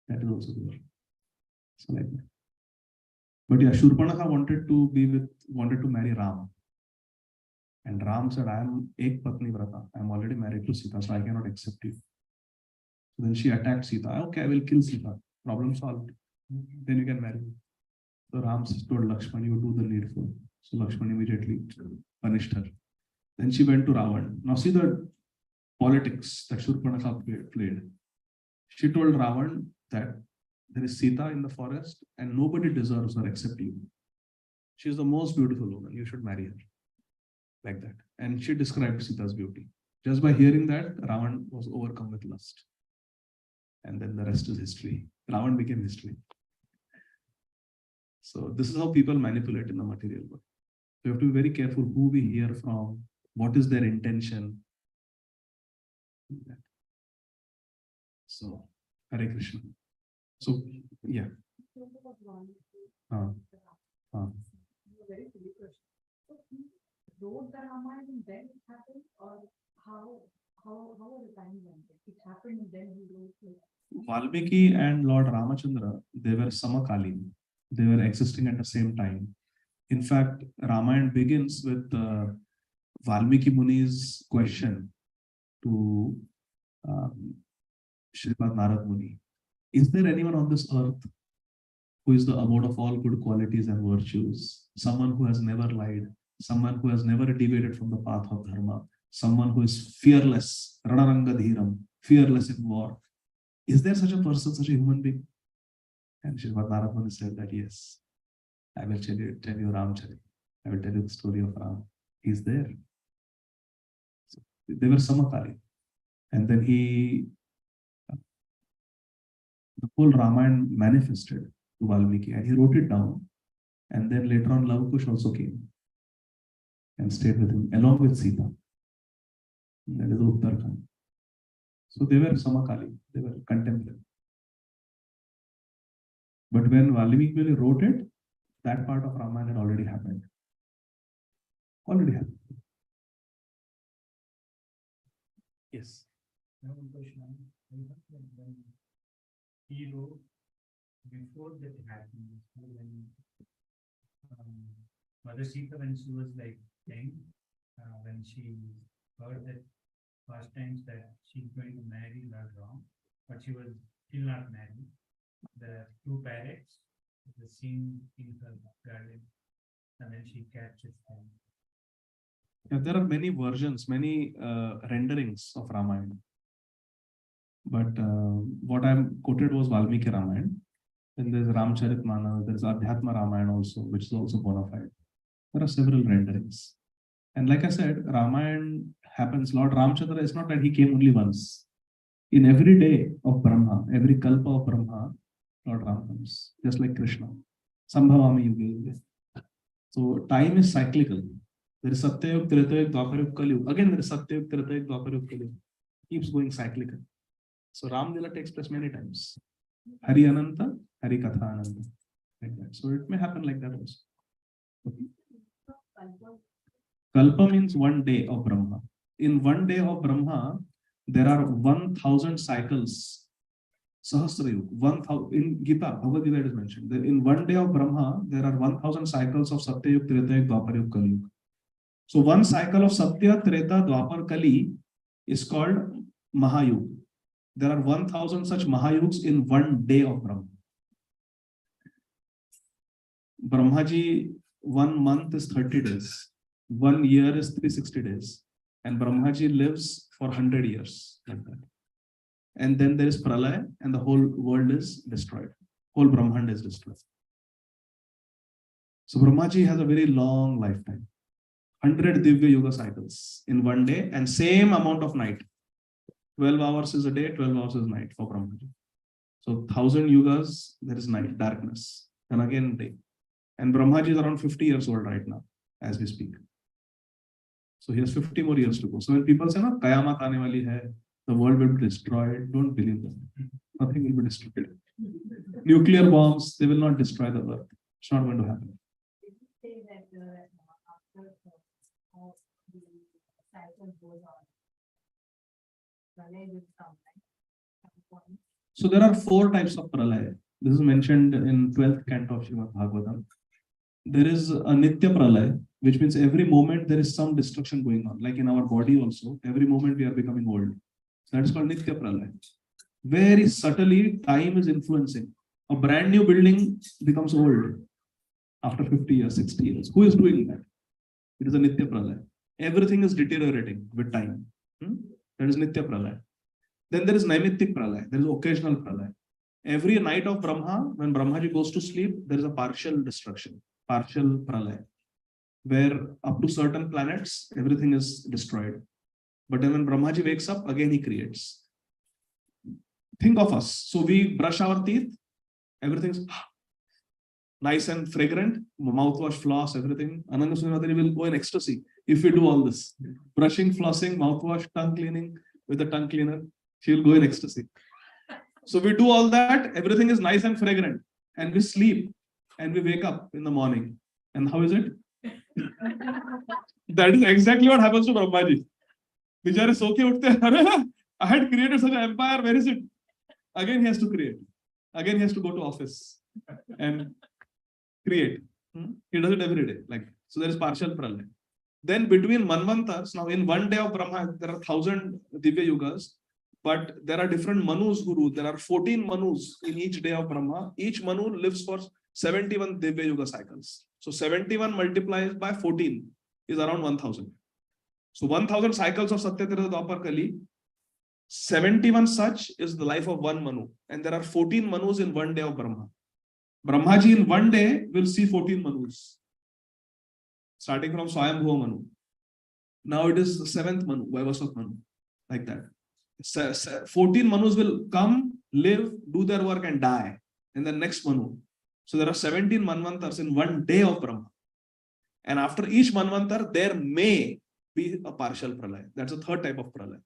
That is also there. So like that. But yeah, Shurpanakha wanted to marry Ram. And Ram said, I am Ek Patni Vrata. I am already married to Sita, so I cannot accept you. So then she attacked Sita. Okay, I will kill Sita. Problem solved. Then you can marry me. So Ram told Lakshman, you do the needful. So Lakshman immediately punished her. Then she went to Ravan. Now see the politics that Shurpanakha played. She told Ravan that there is Sita in the forest and nobody deserves her except you. She is the most beautiful woman. You should marry her. Like that. And she described Sita's beauty. Just by hearing that, Ravan was overcome with lust. And then the rest is history. Ravan became history. So this is how people manipulate in the material world. We have to be very careful who we hear from, what is their intention. So, Hare Krishna. So, yeah. Very silly question. So he wrote the Ramayana and then it happened, or how was the timeline? It happened and then he wrote it. Valmiki and Lord Ramachandra, they were Samakalin. They were existing at the same time. In fact, Ramayana begins with Valmiki Muni's question to Srimad Narad Muni. Is there anyone on this earth who is the abode of all good qualities and virtues? Someone who has never lied, someone who has never deviated from the path of dharma, someone who is fearless, Ranaranga Dhiram, fearless in war. Is there such a person, such a human being? And Srimad Narad Muni said that yes, I will tell you Ramcharit. I will tell you the story of Ram. He's there. So they were Samakali. And then the whole Ramayana manifested to Valmiki and he wrote it down. And then later on, Lava-Kush also came and stayed with him along with Sita. That is Uttarakhand. So they were Samakali, they were contemporary. But when Valmiki wrote it, that part of Ramayana had already happened. Already happened. Yes. He wrote before that happened, when Mother Sita, when she was like 10, when she heard that first times that she's going to marry Lord Ram, but she was still not married. The two parrots, the scene in her garden, and then she catches them. Yeah, there are many versions, many renderings of Ramayana. But what I'm quoted was Valmiki Ramayana. Then there's Ramcharitmanas, there's Adhyatma Ramayana also, which is also bona fide. There are several renderings. And like I said, Ramayana happens, Lord Ramchandra, it's not that he came only once. In every day of Brahma, every kalpa of Brahma, Lord Ram comes, just like Krishna. Sambhavami Yuga. So time is cyclical. There is Satyayug, Tretayug, Dwapar, Kalyug. Again, there is Satyayug, Tretayug, Dwapar, Kalyug. Keeps going cyclical. So Ram Lila takes place many times. Hari Ananta, Hari Katha Ananta. Like that. So it may happen like that also. Okay. Kalpa means 1 day of Brahma. In 1 day of Brahma, there are 1,000 cycles. Sahasra Yuga. 1,000 in Gītā, Bhagavad Gītā it is mentioned. In 1 day of Brahma, there are 1,000 cycles of Satyayug, Tretayug, Dwapar, Kalyug. So one cycle of Satya, Treta, Dwapar, Kali is called Mahayuga. There are 1,000 such Mahayugs in 1 day of Brahma. Brahmaji, 1 month is 30 days. 1 year is 360 days. And Brahmaji lives for 100 years. Like that. And then there is Pralaya and the whole world is destroyed. Whole Brahmand is destroyed. So Brahmaji has a very long lifetime. 100 Divya Yuga cycles in 1 day and same amount of night. 12 hours is a day, 12 hours is night for Brahmaji. So 1,000 yugas, there is night, darkness, and again day. And Brahmaji is around 50 years old right now, as we speak. So he has 50 more years to go. So when people say, no, Qayamat aane wali hai, the world will be destroyed, don't believe them. Nothing will be destroyed. Nuclear bombs, they will not destroy the earth. It's not going to happen. Did you say that after all the cycle goes on, Pralaya will come, right? So there are 4 types of pralaya. This is mentioned in 12th canto of Srimad Bhagavatam. there is a Nitya Pralaya, which means every moment there is some destruction going on. Like in our body also, every moment we are becoming old. That is called Nitya Pralaya. Very subtly, time is influencing. A brand new building becomes old after 50 years, 60 years. Who is doing that? It is a Nitya Pralaya. Everything is deteriorating with time. That is Nitya Pralaya. Then there is Naimittik Pralaya. There is occasional Pralaya. Every night of Brahma, when Brahmaji goes to sleep, there is a partial destruction, partial Pralaya, where up to certain planets, everything is destroyed. But then when Brahmaji wakes up, again he creates. Think of us. So we brush our teeth, everything's nice and fragrant, mouthwash, floss, everything. Ananga Sunatari will go in ecstasy if we do all this. Brushing, flossing, mouthwash, tongue cleaning with a tongue cleaner, she will go in ecstasy. So we do all that, everything is nice and fragrant, and we sleep and we wake up in the morning. And how is it? That is exactly what happens to Brahmaji. Bichare so ke uthte, I had created such an empire, where is it? Again he has to create. Again he has to go to office and create. He does it every day. Like, so there is partial pralaya. Then between Manvantars, now in one day of Brahma, there are 1,000 Divya Yugas, but there are different Manus who rule. There are 14 Manus in each day of Brahma. Each Manu lives for 71 Divya Yuga cycles. So 71 multiplied by 14 is around 1,000. So 1,000 cycles of Satyatrita Dwapar Kali, 71 such is the life of one Manu. And there are 14 Manus in one day of Brahma. Brahmaji in one day will see 14 Manus. Starting from Swayambhuva Manu. Now it is the 7th Manu, Vaivasvat Manu. Like that. 14 Manus will come, live, do their work and die. And the next Manu. So there are 17 Manvantars in one day of Brahma. And after each Manvantar, there may be a partial Pralaya. That's the third type of Pralaya.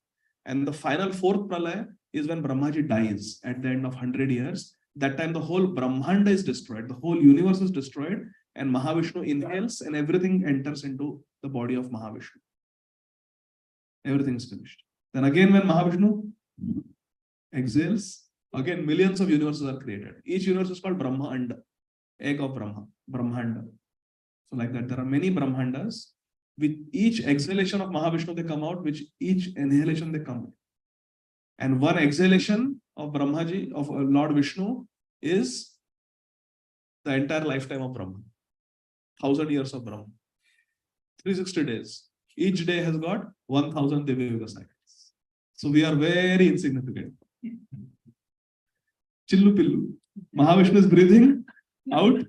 And the final fourth Pralaya is when Brahmaji dies at the end of 100 years. That time the whole Brahmanda is destroyed. The whole universe is destroyed. And Mahavishnu inhales and everything enters into the body of Mahavishnu. Everything is finished. Then again when Mahavishnu exhales, again millions of universes are created. Each universe is called Brahmanda, egg of Brahma, Brahmanda. So like that, there are many Brahmandas. With each exhalation of Mahavishnu, they come out, with each inhalation they come out. And one exhalation of Brahmaji, of Lord Vishnu, is the entire lifetime of Brahma. 1,000 years of Brahma. 360 days. Each day has got 1,000 Divya Yuga cycles. So we are very insignificant. Chillu pillu. Mahavishnu is breathing out,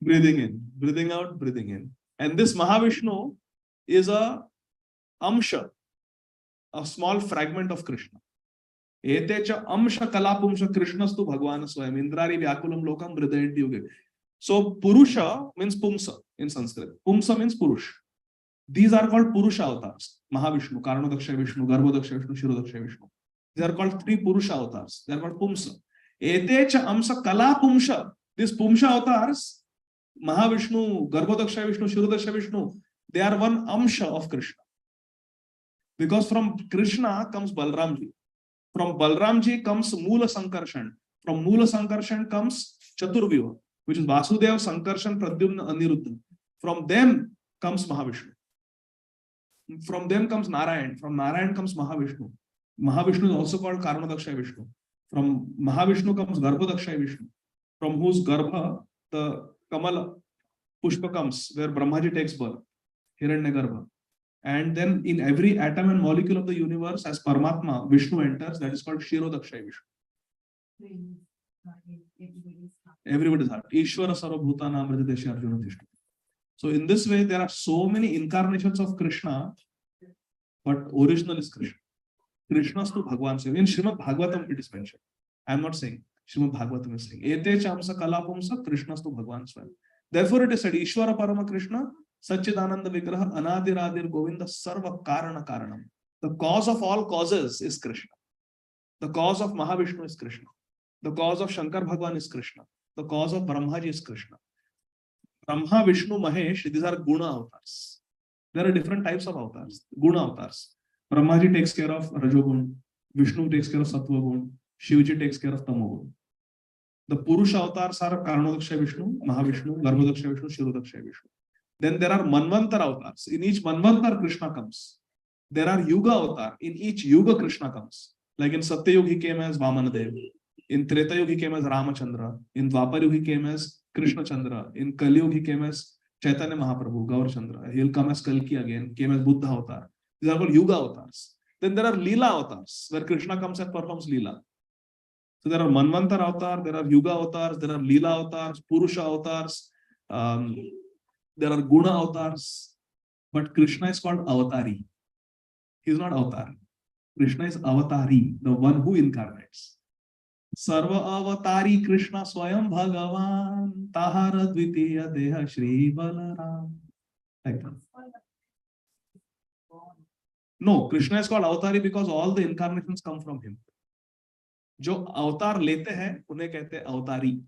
breathing in, breathing out, breathing in. And this Mahavishnu is a amsha, a small fragment of Krishna. Etecha amsha kalapumsha krishnastu bhagwana swayam indrari vyakulam lokam hridayanti yuge. So Purusha means Pumsa in Sanskrit. Pumsa means Purush. These are called Purusha avatars. Mahavishnu, Karanodaksha Vishnu, Garbhodaksha Vishnu, Shirodaksha Vishnu. These are called 3 Purusha avatars. They are called Pumsa. Etecha amsa kala pumsha. These Pumsha avatars, Mahavishnu, Garbhodaksha Vishnu, Shirodaksha Vishnu, they are one amsha of Krishna. Because from Krishna comes Balramji. From Balramji comes Moola Sankarshan. From Moola Sankarshan comes Chaturvyuha, which is Vasudeva, Sankarshan, Pradyumna, Aniruddha. From them comes Mahavishnu. From them comes Narayan. From Narayan comes Mahavishnu. Mahavishnu is also called Karanodaksha Vishnu. From Mahavishnu comes Garbhodaksha Vishnu, from whose Garbha the Kamala Pushpa comes, where Brahmaji takes birth, Hiranyagarbha. And then in every atom and molecule of the universe, as Paramatma, Vishnu enters, that is called Shirodaksha Vishnu. Everybody's heart. Ishvara Sarvabhutanam Hridayesha Arjuna Dishtu. So in this way, there are so many incarnations of Krishna, but original is Krishna. Krishna's to Bhagwan. In Srimad Bhagavatam it is mentioned. I am not saying. Srimad Bhagavatam is saying. Ete chamsa kalapumsa Krishna's to Bhagwan Swayam. Therefore it is said, Ishvara Parama Krishna, Satchidananda Vigraha, Anadiradir Govinda, Sarva Karana Karanam. The cause of all causes is Krishna. The cause of Mahavishnu is Krishna. The cause of Shankar Bhagwan is Krishna. The cause of Brahmaji is Krishna. Brahma, Vishnu, Mahesh, these are Guna avatars. There are different types of avatars. Guna avatars. Brahmaji takes care of Rajogun. Vishnu takes care of Sattvagun. Shivji takes care of Tamogun. The Purusha avatars are Karanodaksha Vishnu, Mahavishnu, Garbhodaksha Vishnu, Shirodaksha Vishnu. Then there are Manvantar avatars. In each Manvantar, Krishna comes. There are Yuga avatar. In each Yuga, Krishna comes. Like in Satyayug, he came as Vamanadev. In Tretayug, he came as Ramachandra. In Dwaparayug, he came as Krishna Chandra. In Kaliyug, he came as Chaitanya Mahaprabhu, Gaur Chandra. He'll come as Kalki again, came as Buddha avatar. These are called Yuga avatars. Then there are Leela avatars, where Krishna comes and performs Leela. So there are Manvantar avatar, there are Yuga avatars, there are Leela avatars, Purusha avatars, there are Guna avatars. But Krishna is called Avatari. He is not Avatar. Krishna is Avatari, the one who incarnates. Sarva Avatari Krishna Swayam Bhagavan Tahara Dvitiya Deha Shri Balaram. Like that. No, Krishna is called Avatari because all the incarnations come from him. जो अवतार लेते हैं उन्हें कहते हैं अवतारी.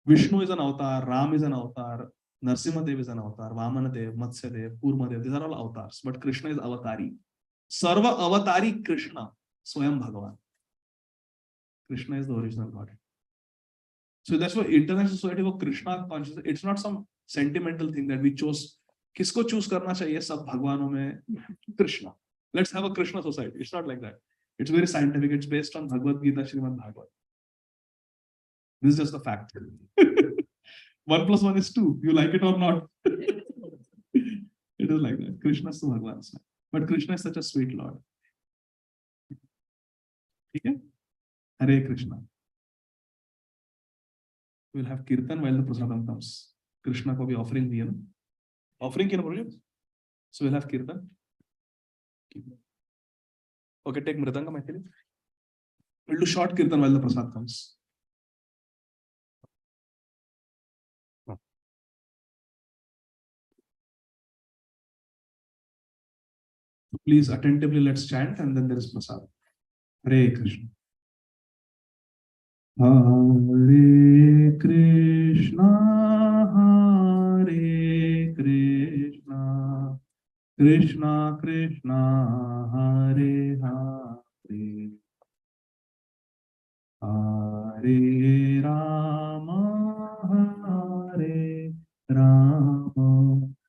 Vishnu is an avatar, Ram is an avatar, Narsimhadev is an avatar, Vamanadev, Matsyadev, Kurmadev, these are all avatars, but Krishna is Avatari. Sarva Avatari Krishna, Swayam Bhagavan. Krishna is the original God. So that's why International Society for Krishna Consciousness, it's not some sentimental thing that we chose. किसको choose करना चाहिए सब भगवानों में? Krishna. Let's have a Krishna society. It's not like that. It's very scientific. It's based on Bhagavad Gītā, Srimad Bhagavad. This is just the fact. 1 + 1 is 2. You like it or not? It is like that. Krishna is the Bhagwan's name. But Krishna is such a sweet Lord. Okay? Hare Krishna. We'll have Kirtan while the Prasadam comes. Krishna ko bhi offering diya na. Offering ki na Prabhu? So we'll have Kirtan. Okay, take Mridanga, my friend. We'll do short Kirtan while the Prasad comes. Please attentively let's chant and then there is Prasad. Hare Krishna. Hare Krishna, Hare Krishna, Krishna Krishna, Hare Hare, Hare Rama, Hare Rama.